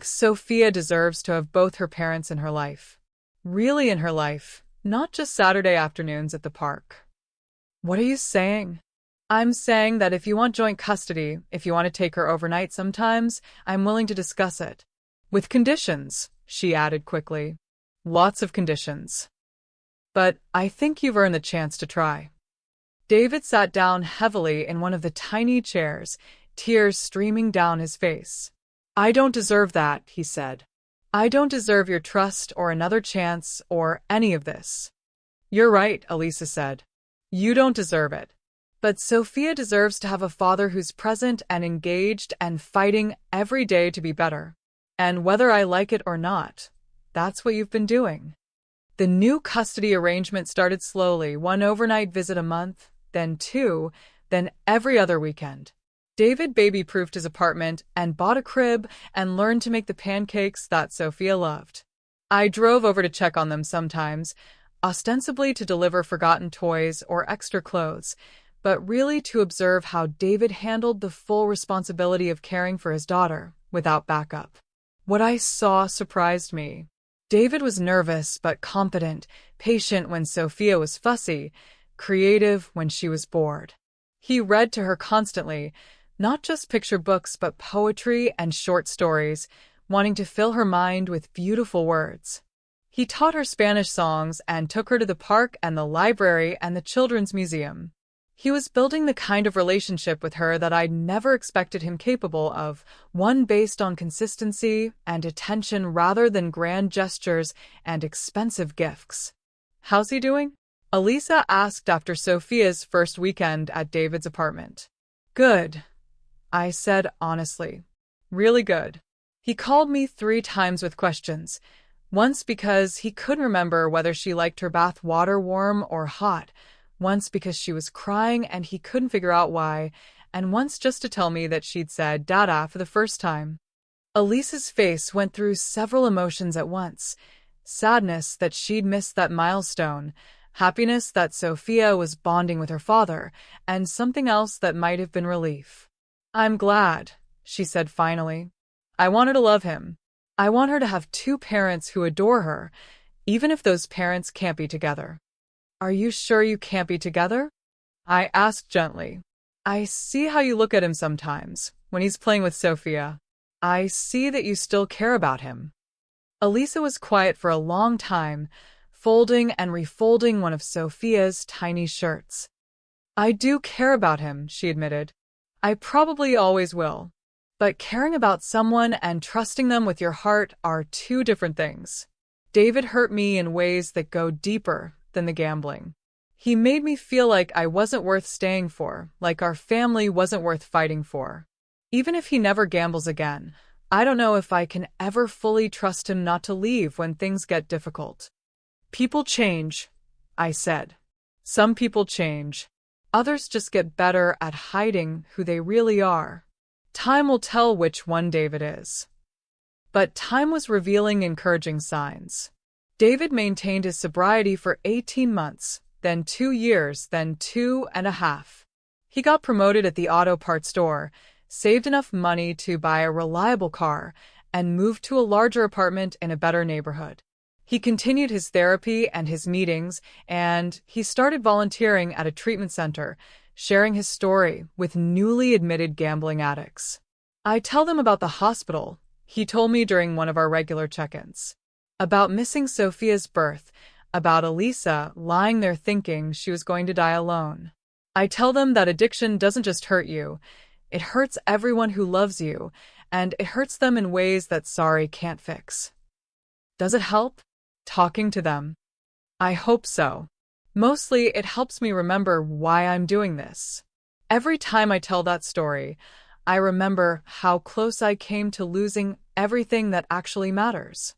Sophia deserves to have both her parents in her life. Really in her life, not just Saturday afternoons at the park." "What are you saying?" "I'm saying that if you want joint custody, if you want to take her overnight sometimes, I'm willing to discuss it. With conditions," she added quickly. "Lots of conditions. But I think you've earned the chance to try." David sat down heavily in one of the tiny chairs, tears streaming down his face. "I don't deserve that," he said. "I don't deserve your trust or another chance or any of this." "You're right," Elisa said. "You don't deserve it. But Sophia deserves to have a father who's present and engaged and fighting every day to be better. And whether I like it or not, that's what you've been doing." The new custody arrangement started slowly, one overnight visit a month, then 2, then every other weekend. David baby-proofed his apartment and bought a crib and learned to make the pancakes that Sophia loved. I drove over to check on them sometimes, ostensibly to deliver forgotten toys or extra clothes, but really to observe how David handled the full responsibility of caring for his daughter without backup. What I saw surprised me. David was nervous but confident, patient when Sophia was fussy, creative when she was bored. He read to her constantly, not just picture books but poetry and short stories, wanting to fill her mind with beautiful words. He taught her Spanish songs and took her to the park and the library and the children's museum. He was building the kind of relationship with her that I'd never expected him capable of, one based on consistency and attention rather than grand gestures and expensive gifts. "How's he doing?" Elisa asked after Sophia's first weekend at David's apartment. "Good," I said honestly. "Really good." He called me 3 times with questions, once because he couldn't remember whether she liked her bath water warm or hot, once because she was crying and he couldn't figure out why, and once just to tell me that she'd said Dada for the first time. Elisa's face went through several emotions at once: sadness that she'd missed that milestone, happiness that Sophia was bonding with her father, and something else that might have been relief. "I'm glad," she said finally. "I want her to love him. I want her to have 2 parents who adore her, even if those parents can't be together." "Are you sure you can't be together?" I asked gently. "I see how you look at him sometimes, when he's playing with Sophia. I see that you still care about him." Elisa was quiet for a long time, folding and refolding one of Sophia's tiny shirts. "I do care about him," she admitted. I probably always will. But caring about someone and trusting them with your heart are two different things. David hurt me in ways that go deeper than the gambling. He made me feel like I wasn't worth staying for, like our family wasn't worth fighting for. Even if he never gambles again, I don't know if I can ever fully trust him not to leave when things get difficult. People change, I said. Some people change. Others just get better at hiding who they really are. Time will tell which one David is. But time was revealing encouraging signs. David maintained his sobriety for 18 months, then 2 years, then 2.5. He got promoted at the auto parts store, saved enough money to buy a reliable car, and moved to a larger apartment in a better neighborhood. He continued his therapy and his meetings, and he started volunteering at a treatment center, sharing his story with newly admitted gambling addicts. I tell them about the hospital, he told me during one of our regular check-ins. About missing Sophia's birth, about Elisa lying there thinking she was going to die alone. I tell them that addiction doesn't just hurt you, it hurts everyone who loves you, and it hurts them in ways that sorry can't fix. Does it help? Talking to them? I hope so. Mostly, it helps me remember why I'm doing this. Every time I tell that story, I remember how close I came to losing everything that actually matters.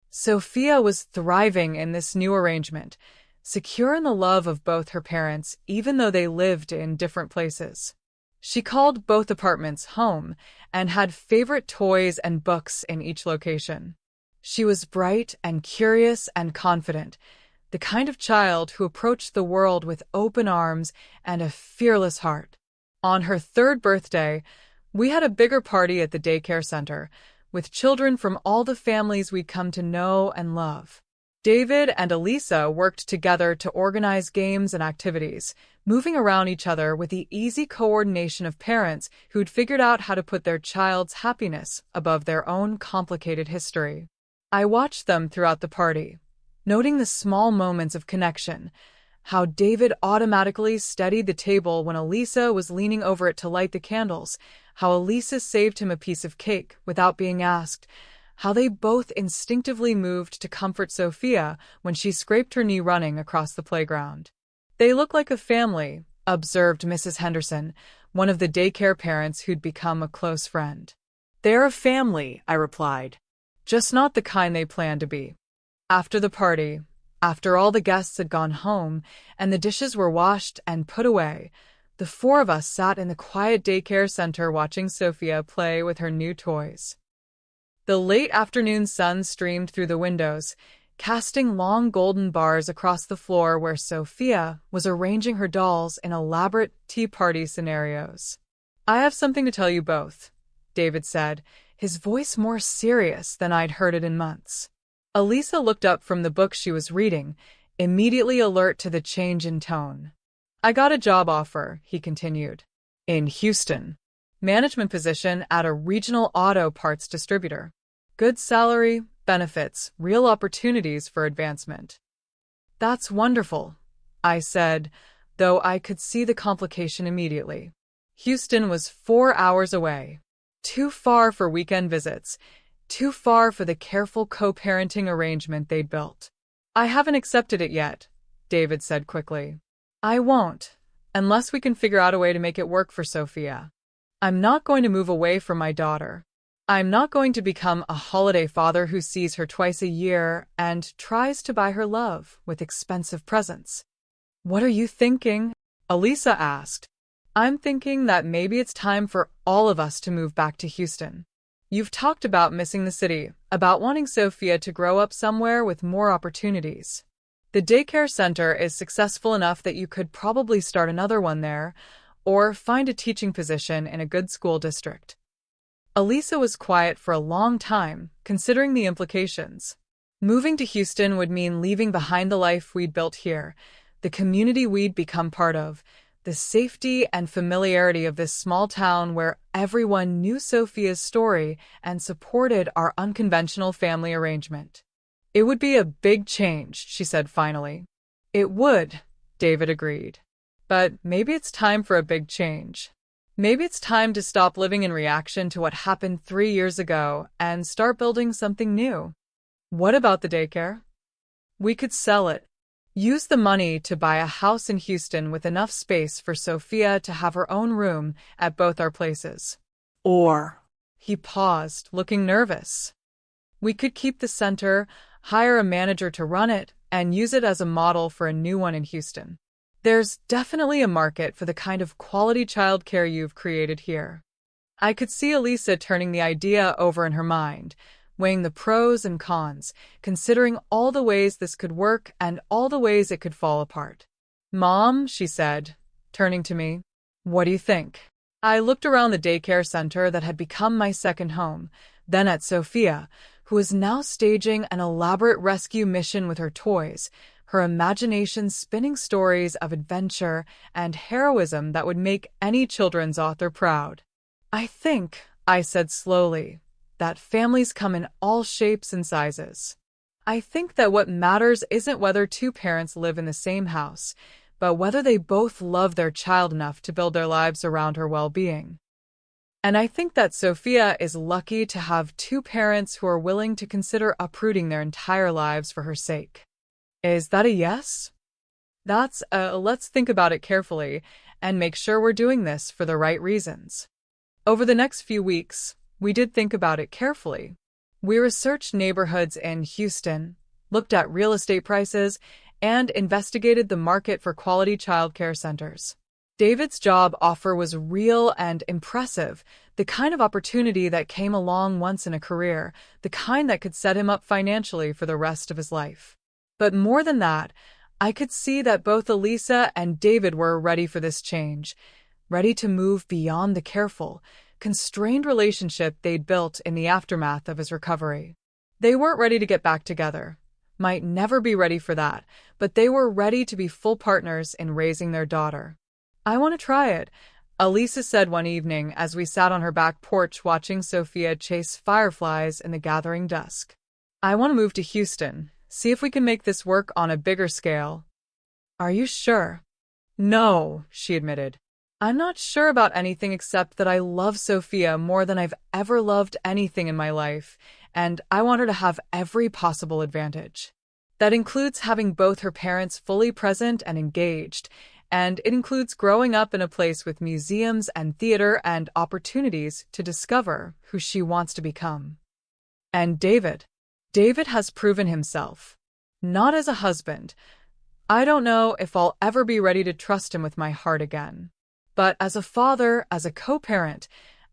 Sophia was thriving in this new arrangement, secure in the love of both her parents, even though they lived in different places. She called both apartments home and had favorite toys and books in each location. She was bright and curious and confident, the kind of child who approached the world with open arms and a fearless heart. On her 3rd birthday, we had a bigger party at the daycare center, with children from all the families we'd come to know and love. David and Elisa worked together to organize games and activities, moving around each other with the easy coordination of parents who'd figured out how to put their child's happiness above their own complicated history. I watched them throughout the party, noting the small moments of connection, how David automatically steadied the table when Elisa was leaning over it to light the candles, how Elisa saved him a piece of cake without being asked, how they both instinctively moved to comfort Sophia when she scraped her knee running across the playground. They look like a family, observed Mrs. Henderson, one of the daycare parents who'd become a close friend. They're a family, I replied. Just not the kind they planned to be. After the party, after all the guests had gone home and the dishes were washed and put away, the 4 of us sat in the quiet daycare center watching Sophia play with her new toys. The late afternoon sun streamed through the windows, casting long golden bars across the floor where Sophia was arranging her dolls in elaborate tea party scenarios. I have something to tell you both, David said, his voice more serious than I'd heard it in months. Elisa looked up from the book she was reading, immediately alert to the change in tone. I got a job offer, he continued. In Houston. Management position at a regional auto parts distributor. Good salary, benefits, real opportunities for advancement. That's wonderful, I said, though I could see the complication immediately. Houston was 4 hours away. Too far for weekend visits, too far for the careful co-parenting arrangement they'd built. I haven't accepted it yet, David said quickly. I won't, unless we can figure out a way to make it work for Sophia. I'm not going to move away from my daughter. I'm not going to become a holiday father who sees her twice a year and tries to buy her love with expensive presents. What are you thinking? Elisa asked. I'm thinking that maybe it's time for all of us to move back to Houston. You've talked about missing the city, about wanting Sophia to grow up somewhere with more opportunities. The daycare center is successful enough that you could probably start another one there, or find a teaching position in a good school district. Elisa was quiet for a long time, considering the implications. Moving to Houston would mean leaving behind the life we'd built here, the community we'd become part of, the safety and familiarity of this small town where everyone knew Sophia's story and supported our unconventional family arrangement. It would be a big change, she said finally. It would, David agreed. But maybe it's time for a big change. Maybe it's time to stop living in reaction to what happened 3 years ago and start building something new. What about the daycare? We could sell it. Use the money to buy a house in Houston with enough space for Sophia to have her own room at both our places. Or, He paused, looking nervous. We could keep the center, hire a manager to run it, and use it as a model for a new one in Houston. There's definitely a market for the kind of quality childcare you've created here. I could see Elisa turning the idea over in her mind, weighing the pros and cons, considering all the ways this could work and all the ways it could fall apart. Mom, she said, turning to me, what do you think? I looked around the daycare center that had become my second home, then at Sophia, who was now staging an elaborate rescue mission with her toys, her imagination spinning stories of adventure and heroism that would make any children's author proud. I think, I said slowly, that families come in all shapes and sizes. I think that what matters isn't whether two parents live in the same house, but whether they both love their child enough to build their lives around her well-being. And I think that Sophia is lucky to have two parents who are willing to consider uprooting their entire lives for her sake. Is that a yes? Let's think about it carefully and make sure we're doing this for the right reasons. Over the next few weeks, we did think about it carefully. We researched neighborhoods in Houston, looked at real estate prices, and investigated the market for quality childcare centers. David's job offer was real and impressive, the kind of opportunity that came along once in a career, the kind that could set him up financially for the rest of his life. But more than that, I could see that both Elisa and David were ready for this change, ready to move beyond the careful, constrained relationship they'd built in the aftermath of his recovery. They weren't ready to get back together, might never be ready for that, but they were ready to be full partners in raising their daughter. I want to try it, Elisa said one evening as we sat on her back porch watching Sophia chase fireflies in the gathering dusk. I want to move to Houston, see if we can make this work on a bigger scale. Are you sure? No, she admitted. I'm not sure about anything except that I love Sophia more than I've ever loved anything in my life, and I want her to have every possible advantage. That includes having both her parents fully present and engaged, and it includes growing up in a place with museums and theater and opportunities to discover who she wants to become. And David. David has proven himself. Not as a husband. I don't know if I'll ever be ready to trust him with my heart again. But as a father, as a co-parent,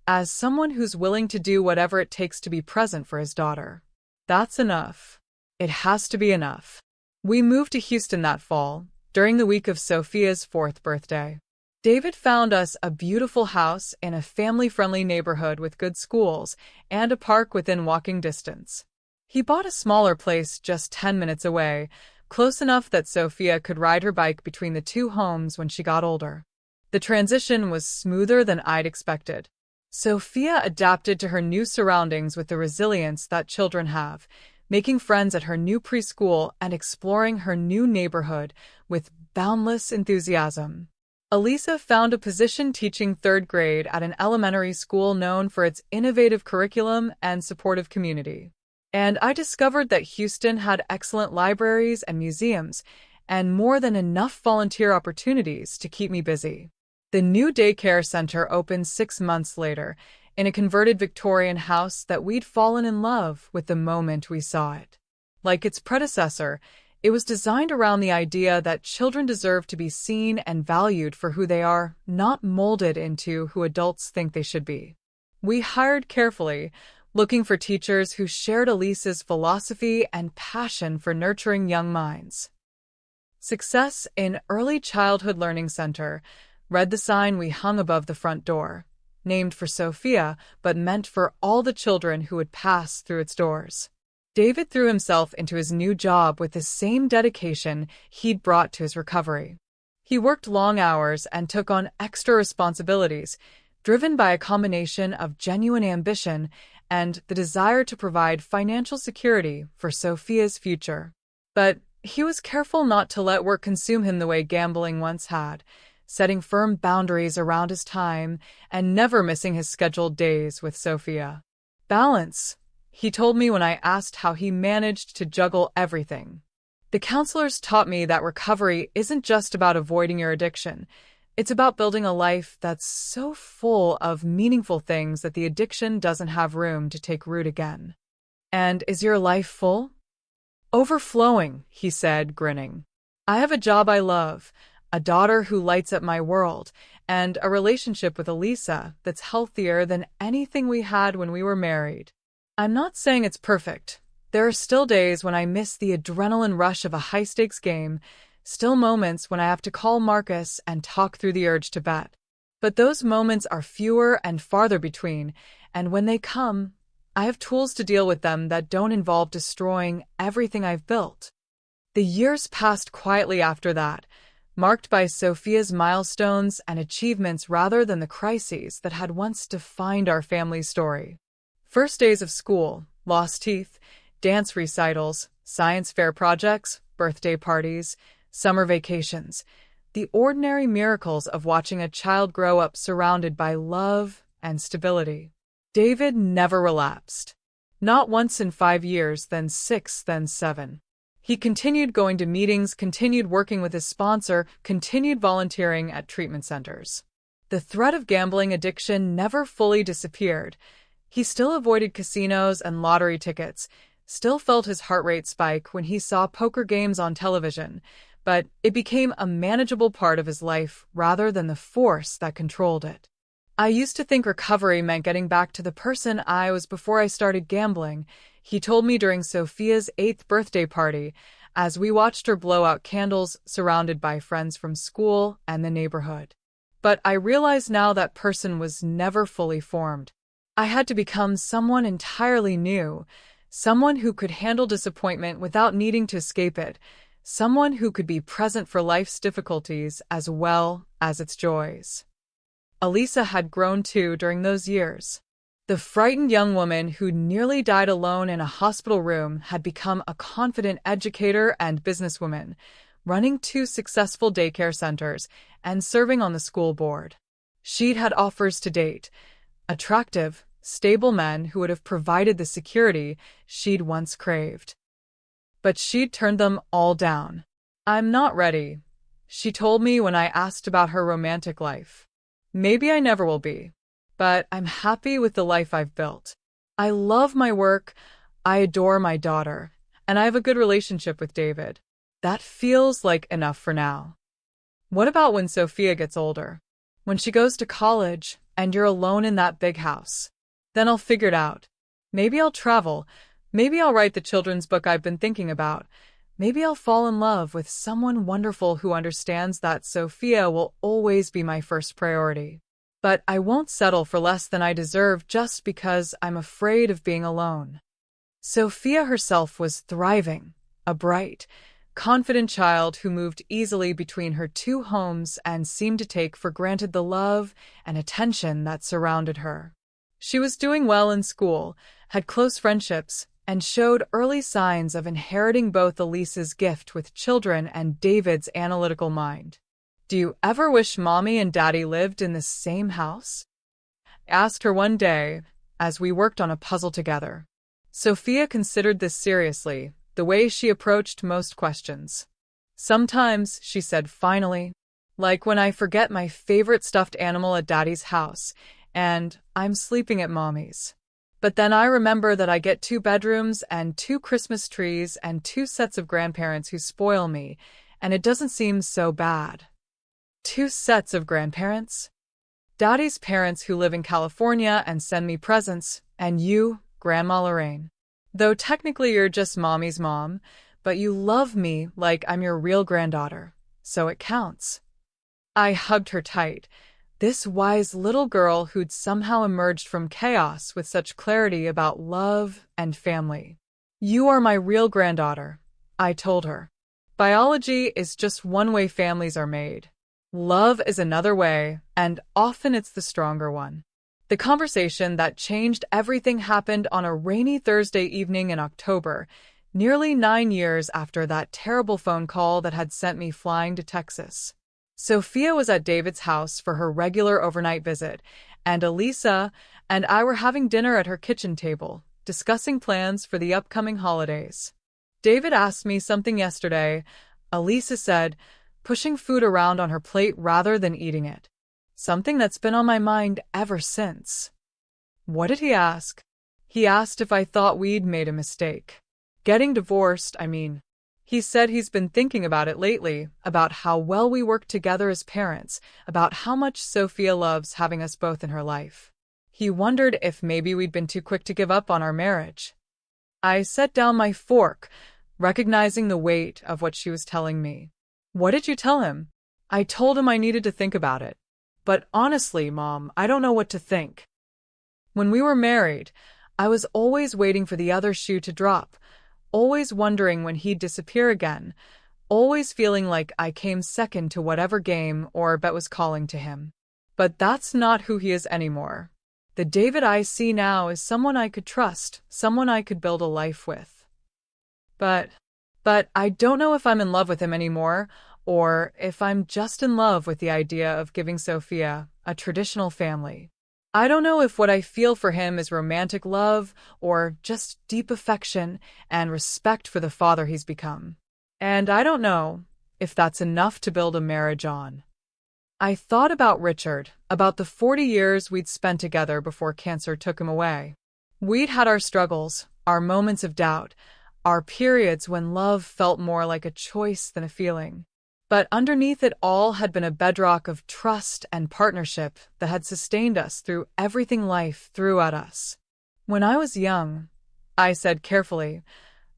as someone who's willing to do whatever it takes to be present for his daughter. That's enough. It has to be enough. We moved to Houston that fall, during the week of Sophia's 4th birthday. David found us a beautiful house in a family-friendly neighborhood with good schools and a park within walking distance. He bought a smaller place just 10 minutes away, close enough that Sophia could ride her bike between the two homes when she got older. The transition was smoother than I'd expected. Sophia adapted to her new surroundings with the resilience that children have, making friends at her new preschool and exploring her new neighborhood with boundless enthusiasm. Elisa found a position teaching 3rd grade at an elementary school known for its innovative curriculum and supportive community. And I discovered that Houston had excellent libraries and museums, and more than enough volunteer opportunities to keep me busy. The new daycare center opened 6 months later, in a converted Victorian house that we'd fallen in love with the moment we saw it. Like its predecessor, it was designed around the idea that children deserve to be seen and valued for who they are, not molded into who adults think they should be. We hired carefully, looking for teachers who shared Elisa's philosophy and passion for nurturing young minds. Success in Early Childhood Learning Center read the sign we hung above the front door, named for Sophia, but meant for all the children who would pass through its doors. David threw himself into his new job with the same dedication he'd brought to his recovery. He worked long hours and took on extra responsibilities, driven by a combination of genuine ambition and the desire to provide financial security for Sophia's future. But he was careful not to let work consume him the way gambling once had, setting firm boundaries around his time and never missing his scheduled days with Sophia. Balance, he told me when I asked how he managed to juggle everything. The counselors taught me that recovery isn't just about avoiding your addiction. It's about building a life that's so full of meaningful things that the addiction doesn't have room to take root again. And is your life full? Overflowing, he said, grinning. I have a job I love, a daughter who lights up my world, and a relationship with Elisa that's healthier than anything we had when we were married. I'm not saying it's perfect. There are still days when I miss the adrenaline rush of a high-stakes game, still moments when I have to call Marcus and talk through the urge to bet. But those moments are fewer and farther between, and when they come, I have tools to deal with them that don't involve destroying everything I've built. The years passed quietly after that, marked by Sophia's milestones and achievements rather than the crises that had once defined our family story. First days of school, lost teeth, dance recitals, science fair projects, birthday parties, summer vacations, the ordinary miracles of watching a child grow up surrounded by love and stability. David never relapsed. Not once in 5 years, then 6, then 7. He continued going to meetings, continued working with his sponsor, continued volunteering at treatment centers. The threat of gambling addiction never fully disappeared. He still avoided casinos and lottery tickets, still felt his heart rate spike when he saw poker games on television, but it became a manageable part of his life rather than the force that controlled it. I used to think recovery meant getting back to the person I was before I started gambling, he told me during Sophia's 8th birthday party, as we watched her blow out candles surrounded by friends from school and the neighborhood. But I realize now that person was never fully formed. I had to become someone entirely new, someone who could handle disappointment without needing to escape it, someone who could be present for life's difficulties as well as its joys. Elisa had grown too during those years. The frightened young woman who nearly died alone in a hospital room had become a confident educator and businesswoman, running 2 successful daycare centers and serving on the school board. She'd had offers to date, attractive, stable men who would have provided the security she'd once craved. But she'd turned them all down. I'm not ready, she told me when I asked about her romantic life. Maybe I never will be, but I'm happy with the life I've built. I love my work, I adore my daughter, and I have a good relationship with David. That feels like enough for now. What about when Sophia gets older? When she goes to college and you're alone in that big house? Then I'll figure it out. Maybe I'll travel. Maybe I'll write the children's book I've been thinking about. Maybe I'll fall in love with someone wonderful who understands that Sophia will always be my first priority. But I won't settle for less than I deserve just because I'm afraid of being alone. Sophia herself was thriving, a bright, confident child who moved easily between her 2 homes and seemed to take for granted the love and attention that surrounded her. She was doing well in school, had close friendships, and showed early signs of inheriting both Elisa's gift with children and David's analytical mind. Do you ever wish Mommy and Daddy lived in the same house? I asked her one day, as we worked on a puzzle together. Sophia considered this seriously, the way she approached most questions. Sometimes, she said finally, like when I forget my favorite stuffed animal at Daddy's house, and I'm sleeping at Mommy's. But then I remember that I get 2 bedrooms and 2 Christmas trees and 2 sets of grandparents who spoil me, and it doesn't seem so bad. 2 sets of grandparents? Daddy's parents who live in California and send me presents, and you, Grandma Lorraine. Though technically you're just Mommy's mom, but you love me like I'm your real granddaughter, so it counts. I hugged her tight. This wise little girl who'd somehow emerged from chaos with such clarity about love and family. You are my real granddaughter, I told her. Biology is just one way families are made. Love is another way, and often it's the stronger one. The conversation that changed everything happened on a rainy Thursday evening in October, nearly 9 years after that terrible phone call that had sent me flying to Texas. Sophia was at David's house for her regular overnight visit, and Elisa and I were having dinner at her kitchen table, discussing plans for the upcoming holidays. David asked me something yesterday, Elisa said, pushing food around on her plate rather than eating it. Something that's been on my mind ever since. What did he ask? He asked if I thought we'd made a mistake. Getting divorced, I mean. He said he's been thinking about it lately, about how well we work together as parents, about how much Sophia loves having us both in her life. He wondered if maybe we'd been too quick to give up on our marriage. I set down my fork, recognizing the weight of what she was telling me. What did you tell him? I told him I needed to think about it. But honestly, Mom, I don't know what to think. When we were married, I was always waiting for the other shoe to drop, always wondering when he'd disappear again, always feeling like I came second to whatever game or bet was calling to him. But that's not who he is anymore. The David I see now is someone I could trust, someone I could build a life with. But I don't know if I'm in love with him anymore, or if I'm just in love with the idea of giving Sophia a traditional family. I don't know if what I feel for him is romantic love or just deep affection and respect for the father he's become. And I don't know if that's enough to build a marriage on. I thought about Richard, about the 40 years we'd spent together before cancer took him away. We'd had our struggles, our moments of doubt, our periods when love felt more like a choice than a feeling. But underneath it all had been a bedrock of trust and partnership that had sustained us through everything life threw at us. When I was young, I said carefully,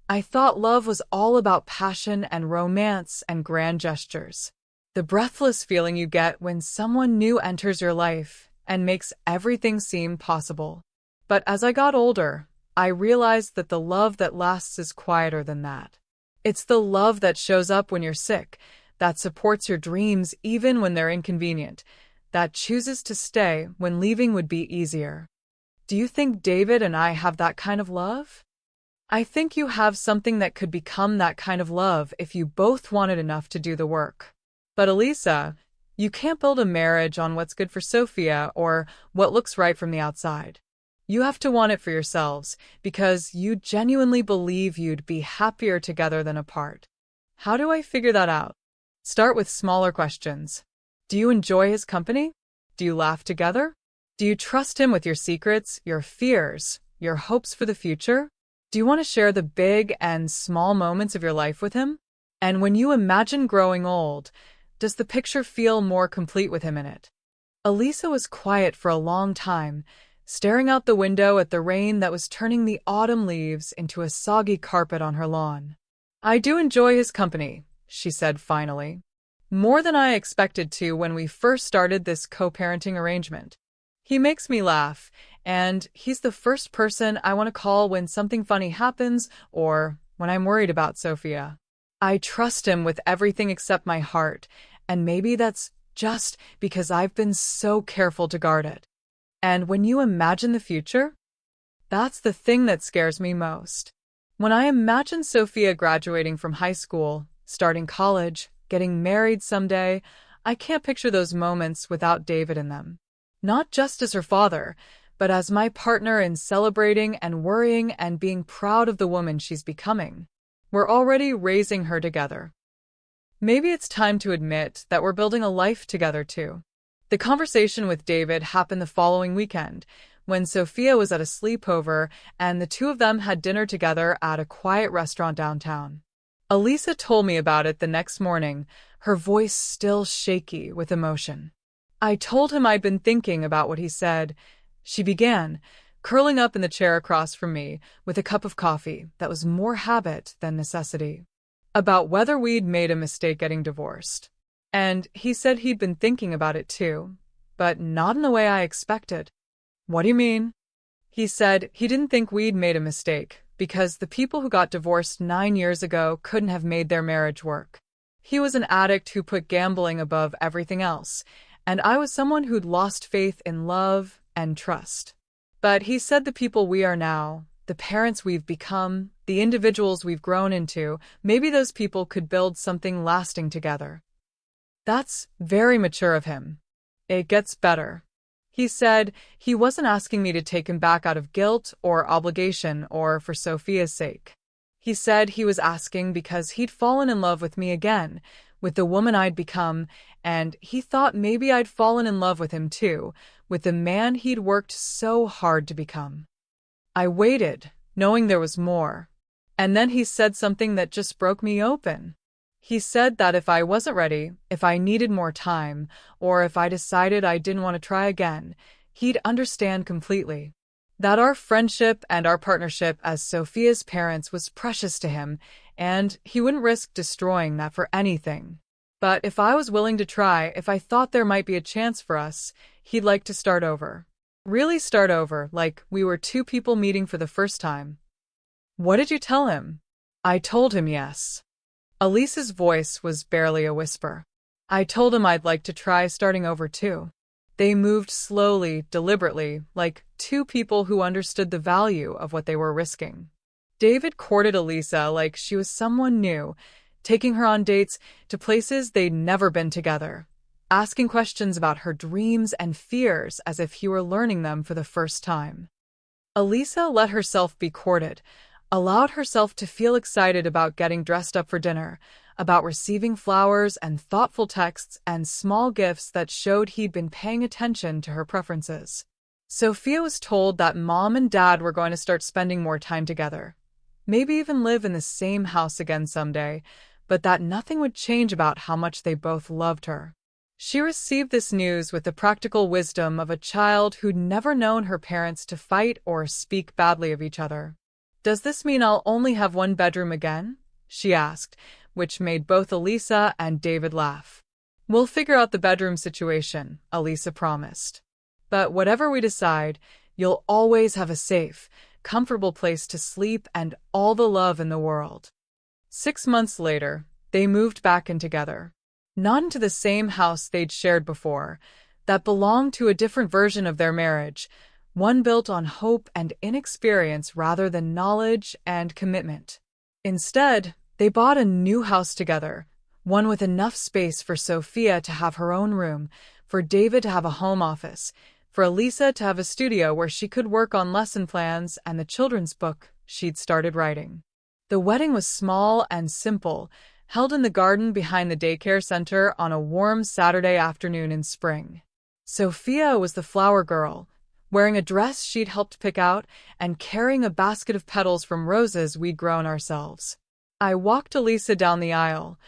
I thought love was all about passion and romance and grand gestures. The breathless feeling you get when someone new enters your life and makes everything seem possible. But as I got older, I realized that the love that lasts is quieter than that. It's the love that shows up when you're sick, that supports your dreams even when they're inconvenient, that chooses to stay when leaving would be easier. Do you think David and I have that kind of love? I think you have something that could become that kind of love if you both wanted enough to do the work. But Elisa, you can't build a marriage on what's good for Sophia or what looks right from the outside. You have to want it for yourselves because you genuinely believe you'd be happier together than apart. How do I figure that out? Start with smaller questions. Do you enjoy his company? Do you laugh together? Do you trust him with your secrets, your fears, your hopes for the future? Do you want to share the big and small moments of your life with him? And when you imagine growing old, does the picture feel more complete with him in it? Elisa was quiet for a long time, staring out the window at the rain that was turning the autumn leaves into a soggy carpet on her lawn. I do enjoy his company, she said finally. More than I expected to when we first started this co-parenting arrangement. He makes me laugh, and he's the first person I want to call when something funny happens or when I'm worried about Sophia. I trust him with everything except my heart, and maybe that's just because I've been so careful to guard it. And when you imagine the future, that's the thing that scares me most. When I imagine Sophia graduating from high school, starting college, getting married someday, I can't picture those moments without David in them. Not just as her father, but as my partner in celebrating and worrying and being proud of the woman she's becoming. We're already raising her together. Maybe it's time to admit that we're building a life together too. The conversation with David happened the following weekend, when Sophia was at a sleepover and the two of them had dinner together at a quiet restaurant downtown. Elisa told me about it the next morning, her voice still shaky with emotion. I told him I'd been thinking about what he said. She began, curling up in the chair across from me with a cup of coffee that was more habit than necessity. About whether we'd made a mistake getting divorced. And he said he'd been thinking about it too, but not in the way I expected. What do you mean? He said he didn't think we'd made a mistake because the people who got divorced 9 years ago couldn't have made their marriage work. He was an addict who put gambling above everything else, and I was someone who'd lost faith in love and trust. But he said the people we are now, the parents we've become, the individuals we've grown into, maybe those people could build something lasting together. That's very mature of him. It gets better. He said he wasn't asking me to take him back out of guilt or obligation or for Sophia's sake. He said he was asking because he'd fallen in love with me again, with the woman I'd become, and he thought maybe I'd fallen in love with him too, with the man he'd worked so hard to become. I waited, knowing there was more. And then he said something that just broke me open. He said that if I wasn't ready, if I needed more time, or if I decided I didn't want to try again, he'd understand completely. That our friendship and our partnership as Sophia's parents was precious to him, and he wouldn't risk destroying that for anything. But if I was willing to try, if I thought there might be a chance for us, he'd like to start over. Really start over, like we were two people meeting for the first time. What did you tell him? I told him yes. Elise's voice was barely a whisper. I told him I'd like to try starting over too. They moved slowly, deliberately, like two people who understood the value of what they were risking. David courted Elisa like she was someone new, taking her on dates to places they'd never been together, asking questions about her dreams and fears as if he were learning them for the first time. Elisa let herself be courted, allowed herself to feel excited about getting dressed up for dinner, about receiving flowers and thoughtful texts and small gifts that showed he'd been paying attention to her preferences. Sophia was told that Mom and Dad were going to start spending more time together, maybe even live in the same house again someday, but that nothing would change about how much they both loved her. She received this news with the practical wisdom of a child who'd never known her parents to fight or speak badly of each other. Does this mean I'll only have one bedroom again? She asked, which made both Elisa and David laugh. We'll figure out the bedroom situation, Elisa promised. But whatever we decide, you'll always have a safe, comfortable place to sleep and all the love in the world. 6 months later, they moved back in together. Not into the same house they'd shared before, that belonged to a different version of their marriage, one built on hope and inexperience rather than knowledge and commitment. Instead, they bought a new house together, one with enough space for Sophia to have her own room, for David to have a home office, for Elisa to have a studio where she could work on lesson plans and the children's book she'd started writing. The wedding was small and simple, held in the garden behind the daycare center on a warm Saturday afternoon in spring. Sophia was the flower girl, wearing a dress she'd helped pick out and carrying a basket of petals from roses we'd grown ourselves. I walked Elisa down the aisle,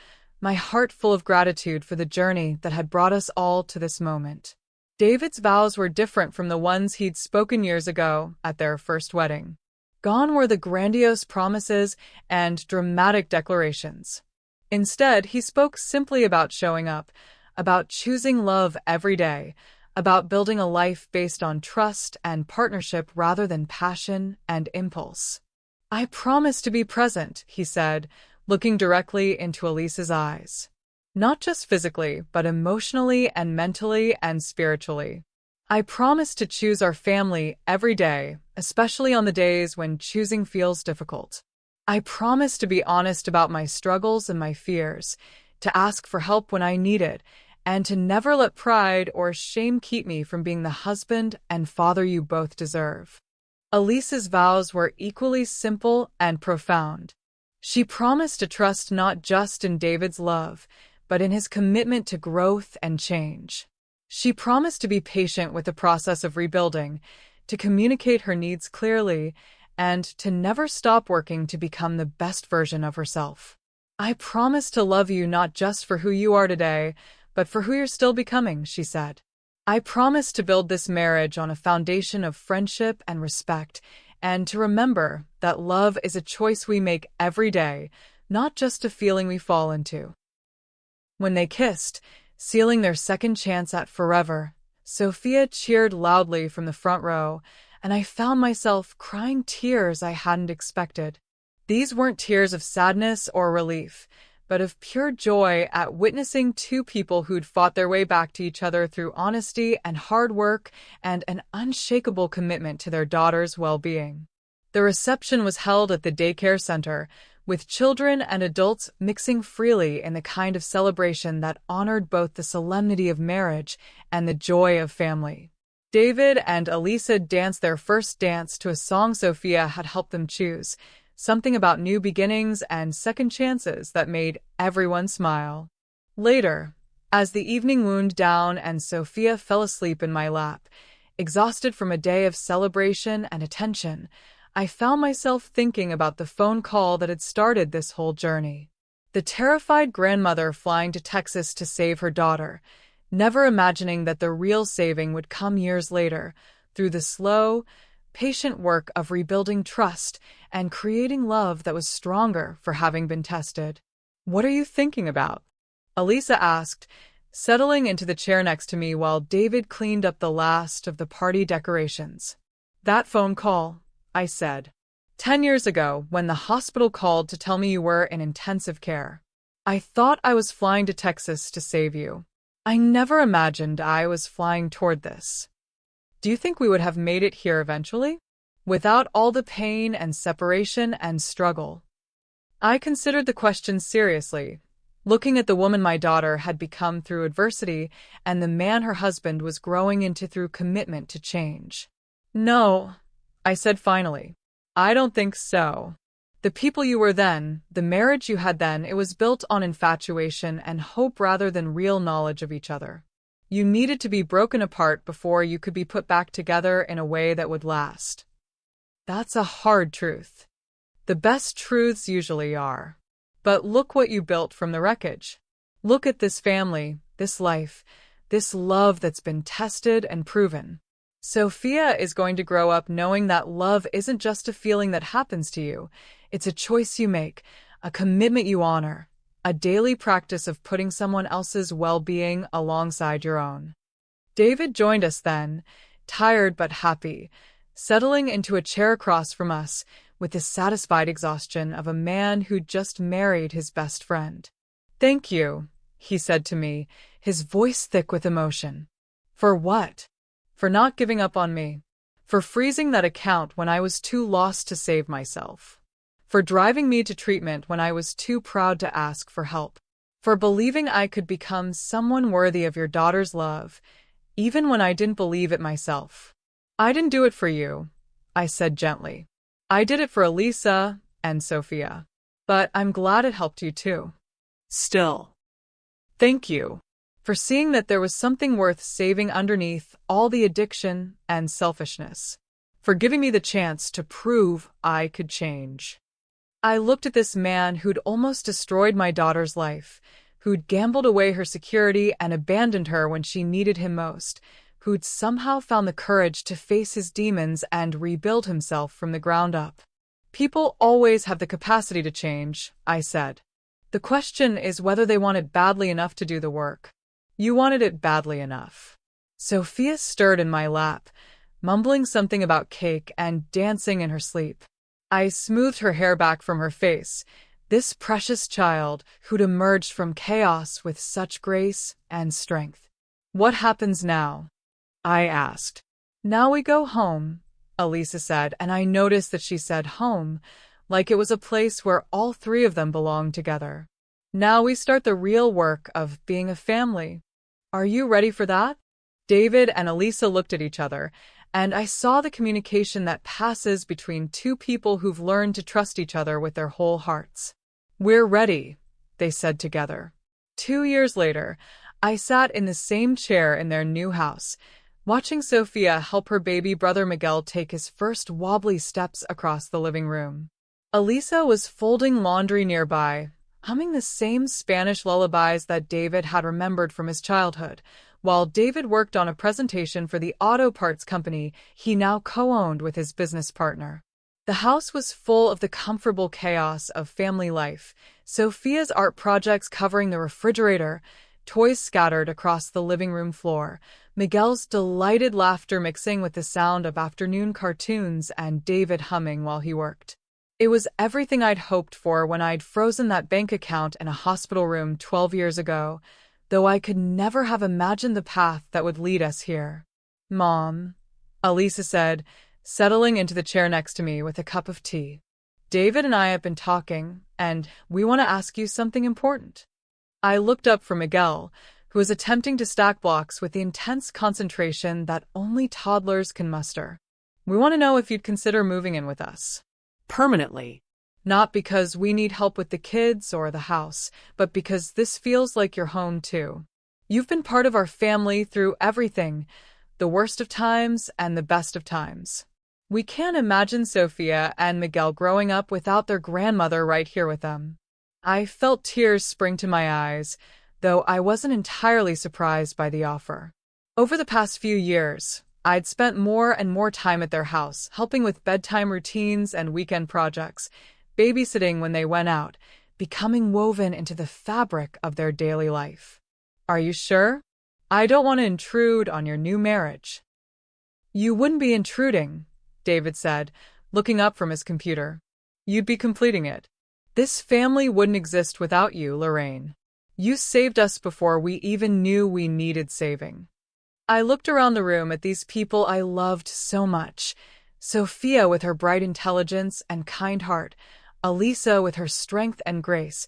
my heart full of gratitude for the journey that had brought us all to this moment. David's vows were different from the ones he'd spoken years ago at their first wedding. Gone were the grandiose promises and dramatic declarations. Instead, he spoke simply about showing up, about choosing love every day, about building a life based on trust and partnership rather than passion and impulse. I promise to be present, he said, looking directly into Elisa's eyes. Not just physically, but emotionally and mentally and spiritually. I promise to choose our family every day, especially on the days when choosing feels difficult. I promise to be honest about my struggles and my fears, to ask for help when I need it, and to never let pride or shame keep me from being the husband and father you both deserve. Elisa's vows were equally simple and profound. She promised to trust not just in David's love, but in his commitment to growth and change. She promised to be patient with the process of rebuilding, to communicate her needs clearly, and to never stop working to become the best version of herself. I promise to love you not just for who you are today, but for who you're still becoming, she said. I promise to build this marriage on a foundation of friendship and respect, and to remember that love is a choice we make every day, not just a feeling we fall into. When they kissed, sealing their second chance at forever, Sophia cheered loudly from the front row, and I found myself crying tears I hadn't expected. These weren't tears of sadness or relief, but of pure joy at witnessing two people who'd fought their way back to each other through honesty and hard work and an unshakable commitment to their daughter's well-being. The reception was held at the daycare center, with children and adults mixing freely in the kind of celebration that honored both the solemnity of marriage and the joy of family. David and Elisa danced their first dance to a song Sophia had helped them choose, something about new beginnings and second chances that made everyone smile. Later, as the evening wound down and Sophia fell asleep in my lap, exhausted from a day of celebration and attention, I found myself thinking about the phone call that had started this whole journey. The terrified grandmother flying to Texas to save her daughter, never imagining that the real saving would come years later, through the slow, patient work of rebuilding trust and creating love that was stronger for having been tested. "What are you thinking about?" Elisa asked, settling into the chair next to me while David cleaned up the last of the party decorations. "That phone call," I said. 10 years ago, when the hospital called to tell me you were in intensive care. I thought I was flying to Texas to save you. I never imagined I was flying toward this. Do you think we would have made it here eventually? Without all the pain and separation and struggle? I considered the question seriously, looking at the woman my daughter had become through adversity and the man her husband was growing into through commitment to change. "No," I said finally. "I don't think so. The people you were then, the marriage you had then, it was built on infatuation and hope rather than real knowledge of each other. You needed to be broken apart before you could be put back together in a way that would last." That's a hard truth. The best truths usually are. But look what you built from the wreckage. Look at this family, this life, this love that's been tested and proven. Sophia is going to grow up knowing that love isn't just a feeling that happens to you. It's a choice you make, a commitment you honor, a daily practice of putting someone else's well-being alongside your own. David joined us then, tired but happy, settling into a chair across from us with the satisfied exhaustion of a man who'd just married his best friend. "Thank you," he said to me, his voice thick with emotion. "For what? For not giving up on me. For freezing that account when I was too lost to save myself. For driving me to treatment when I was too proud to ask for help. For believing I could become someone worthy of your daughter's love, even when I didn't believe it myself. I didn't do it for you," I said gently. "I did it for Elisa and Sophia. But I'm glad it helped you too. Still. Thank you for seeing that there was something worth saving underneath all the addiction and selfishness. For giving me the chance to prove I could change." I looked at this man who'd almost destroyed my daughter's life, who'd gambled away her security and abandoned her when she needed him most, who'd somehow found the courage to face his demons and rebuild himself from the ground up. "People always have the capacity to change," I said. "The question is whether they want it badly enough to do the work." "You wanted it badly enough." Sophia stirred in my lap, mumbling something about cake and dancing in her sleep. I smoothed her hair back from her face, this precious child who'd emerged from chaos with such grace and strength. "What happens now?" I asked. "Now we go home," Elisa said, and I noticed that she said home, like it was a place where all three of them belonged together. "Now we start the real work of being a family. Are you ready for that?" David and Elisa looked at each other, and I saw the communication that passes between two people who've learned to trust each other with their whole hearts. "We're ready," they said together. 2 years later, I sat in the same chair in their new house, watching Sophia help her baby brother Miguel take his first wobbly steps across the living room. Elisa was folding laundry nearby, humming the same Spanish lullabies that David had remembered from his childhood, while David worked on a presentation for the auto parts company he now co-owned with his business partner. The house was full of the comfortable chaos of family life, Sophia's art projects covering the refrigerator, toys scattered across the living room floor, Miguel's delighted laughter mixing with the sound of afternoon cartoons, and David humming while he worked. It was everything I'd hoped for when I'd frozen that bank account in a hospital room 12 years ago, though I could never have imagined the path that would lead us here. "Mom," Elisa said, settling into the chair next to me with a cup of tea. "David and I have been talking, and we want to ask you something important." I looked up for Miguel, who was attempting to stack blocks with the intense concentration that only toddlers can muster. "We want to know if you'd consider moving in with us." Permanently. Not because we need help with the kids or the house, but because this feels like your home too. You've been part of our family through everything, the worst of times and the best of times. We can't imagine Sophia and Miguel growing up without their grandmother right here with them. I felt tears spring to my eyes, though I wasn't entirely surprised by the offer. Over the past few years, I'd spent more and more time at their house, helping with bedtime routines and weekend projects, babysitting when they went out, becoming woven into the fabric of their daily life. "Are you sure? I don't want to intrude on your new marriage." "You wouldn't be intruding," David said, looking up from his computer. "You'd be completing it. This family wouldn't exist without you, Lorraine. You saved us before we even knew we needed saving." I looked around the room at these people I loved so much. Sophia with her bright intelligence and kind heart, Elisa with her strength and grace,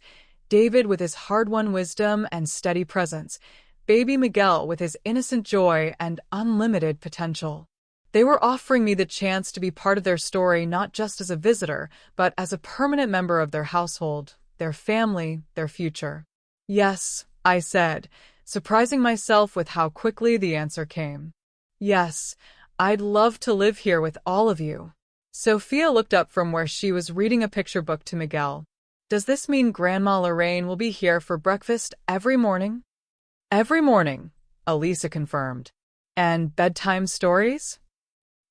David with his hard-won wisdom and steady presence, baby Miguel with his innocent joy and unlimited potential. They were offering me the chance to be part of their story not just as a visitor, but as a permanent member of their household, their family, their future. "Yes," I said, surprising myself with how quickly the answer came. "Yes, I'd love to live here with all of you." Sophia looked up from where she was reading a picture book to Miguel. "Does this mean Grandma Lorraine will be here for breakfast every morning?" "Every morning," Elisa confirmed. "And bedtime stories?"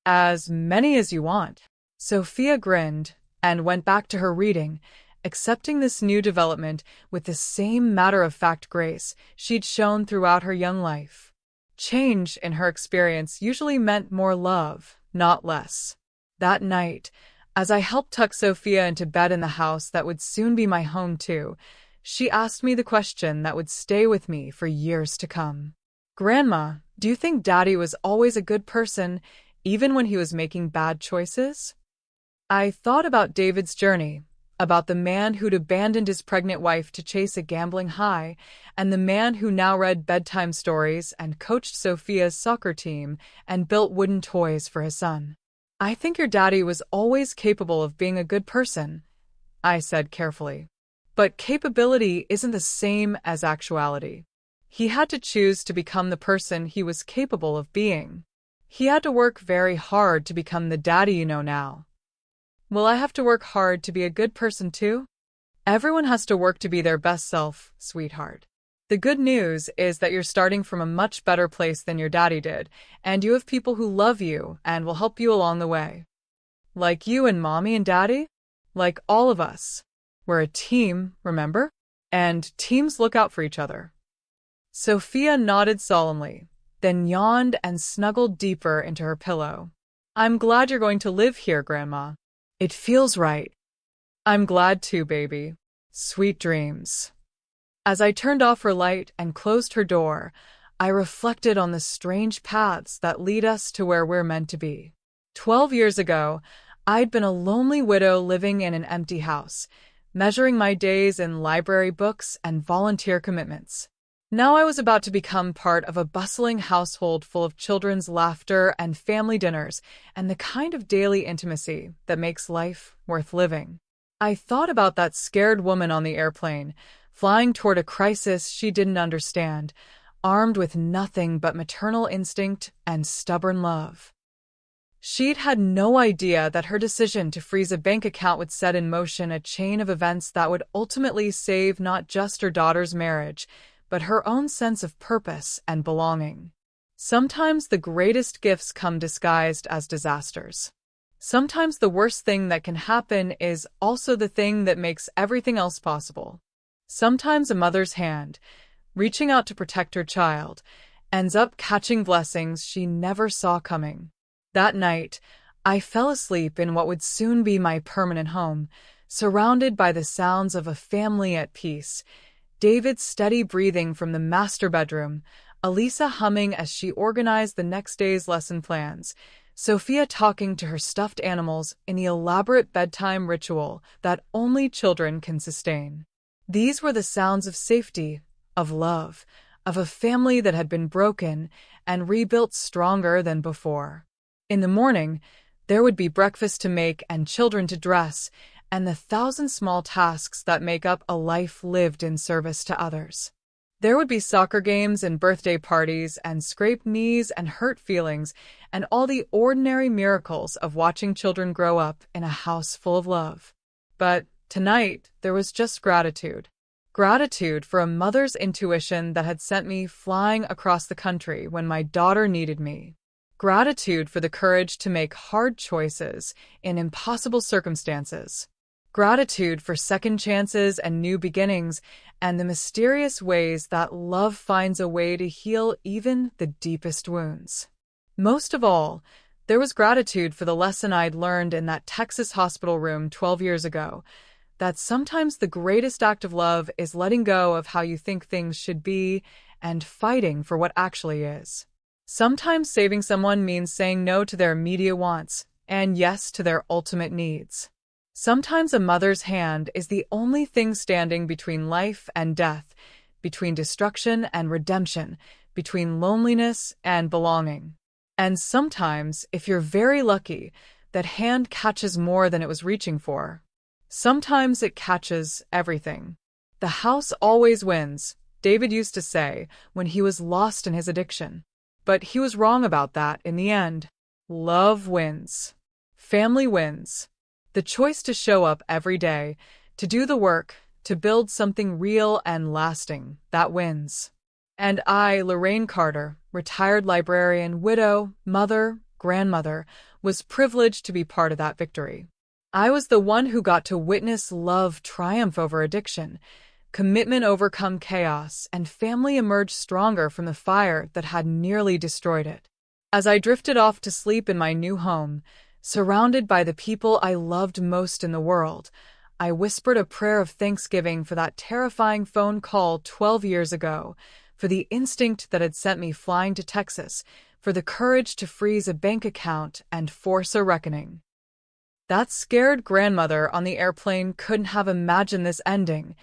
"As many as you want." Sophia grinned and went back to her reading, accepting this new development with the same matter-of-fact grace she'd shown throughout her young life. Change, in her experience, usually meant more love, not less. That night, as I helped tuck Sophia into bed in the house that would soon be my home too, she asked me the question that would stay with me for years to come. "Grandma, do you think Daddy was always a good person, even when he was making bad choices?" I thought about David's journey, about the man who'd abandoned his pregnant wife to chase a gambling high, and the man who now read bedtime stories and coached Sophia's soccer team and built wooden toys for his son. "I think your daddy was always capable of being a good person," I said carefully. "But capability isn't the same as actuality. He had to choose to become the person he was capable of being. He had to work very hard to become the daddy you know now. Will I have to work hard to be a good person too?" "Everyone has to work to be their best self, sweetheart. The good news is that you're starting from a much better place than your daddy did, and you have people who love you and will help you along the way. Like you and Mommy and Daddy? Like all of us. We're a team, remember? And teams look out for each other." Sophia nodded solemnly, then yawned and snuggled deeper into her pillow. "I'm glad you're going to live here, Grandma. It feels right." "I'm glad too, baby. Sweet dreams." As I turned off her light and closed her door, I reflected on the strange paths that lead us to where we're meant to be. 12 years ago, I'd been a lonely widow living in an empty house, measuring my days in library books and volunteer commitments. Now I was about to become part of a bustling household full of children's laughter and family dinners and the kind of daily intimacy that makes life worth living. I thought about that scared woman on the airplane, flying toward a crisis she didn't understand, armed with nothing but maternal instinct and stubborn love. She'd had no idea that her decision to freeze a bank account would set in motion a chain of events that would ultimately save not just her daughter's marriage, but her own sense of purpose and belonging. Sometimes the greatest gifts come disguised as disasters. Sometimes the worst thing that can happen is also the thing that makes everything else possible. Sometimes a mother's hand, reaching out to protect her child, ends up catching blessings she never saw coming. That night, I fell asleep in what would soon be my permanent home, surrounded by the sounds of a family at peace, David's steady breathing from the master bedroom, Elisa humming as she organized the next day's lesson plans, Sophia talking to her stuffed animals in the elaborate bedtime ritual that only children can sustain. These were the sounds of safety, of love, of a family that had been broken and rebuilt stronger than before. In the morning, there would be breakfast to make and children to dress, and the thousand small tasks that make up a life lived in service to others. There would be soccer games and birthday parties and scraped knees and hurt feelings and all the ordinary miracles of watching children grow up in a house full of love. But tonight, there was just gratitude. Gratitude for a mother's intuition that had sent me flying across the country when my daughter needed me. Gratitude for the courage to make hard choices in impossible circumstances. Gratitude for second chances and new beginnings, and the mysterious ways that love finds a way to heal even the deepest wounds. Most of all, there was gratitude for the lesson I'd learned in that Texas hospital room 12 years ago, that sometimes the greatest act of love is letting go of how you think things should be and fighting for what actually is. Sometimes saving someone means saying no to their immediate wants and yes to their ultimate needs. Sometimes a mother's hand is the only thing standing between life and death, between destruction and redemption, between loneliness and belonging. And sometimes, if you're very lucky, that hand catches more than it was reaching for. Sometimes it catches everything. The house always wins, David used to say when he was lost in his addiction. But he was wrong about that in the end. Love wins. Family wins. The choice to show up every day, to do the work, to build something real and lasting, that wins. And I, Lorraine Carter, retired librarian, widow, mother, grandmother, was privileged to be part of that victory. I was the one who got to witness love triumph over addiction, commitment overcome chaos, and family emerge stronger from the fire that had nearly destroyed it. As I drifted off to sleep in my new home, surrounded by the people I loved most in the world, I whispered a prayer of thanksgiving for that terrifying phone call 12 years ago, for the instinct that had sent me flying to Texas, for the courage to freeze a bank account and force a reckoning. That scared grandmother on the airplane couldn't have imagined this ending,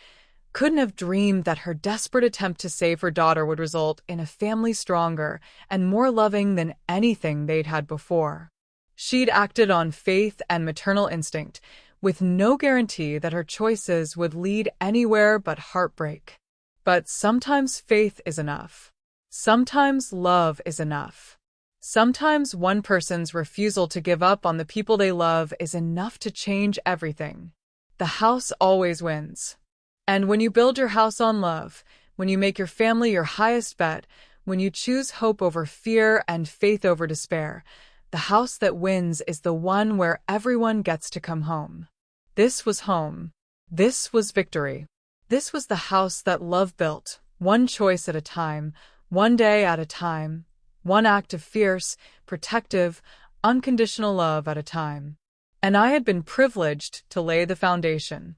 couldn't have dreamed that her desperate attempt to save her daughter would result in a family stronger and more loving than anything they'd had before. She'd acted on faith and maternal instinct, with no guarantee that her choices would lead anywhere but heartbreak. But sometimes faith is enough. Sometimes love is enough. Sometimes one person's refusal to give up on the people they love is enough to change everything. The house always wins. And when you build your house on love, when you make your family your highest bet, when you choose hope over fear and faith over despair, the house that wins is the one where everyone gets to come home. This was home. This was victory. This was the house that love built, one choice at a time, one day at a time, one act of fierce, protective, unconditional love at a time. And I had been privileged to lay the foundation.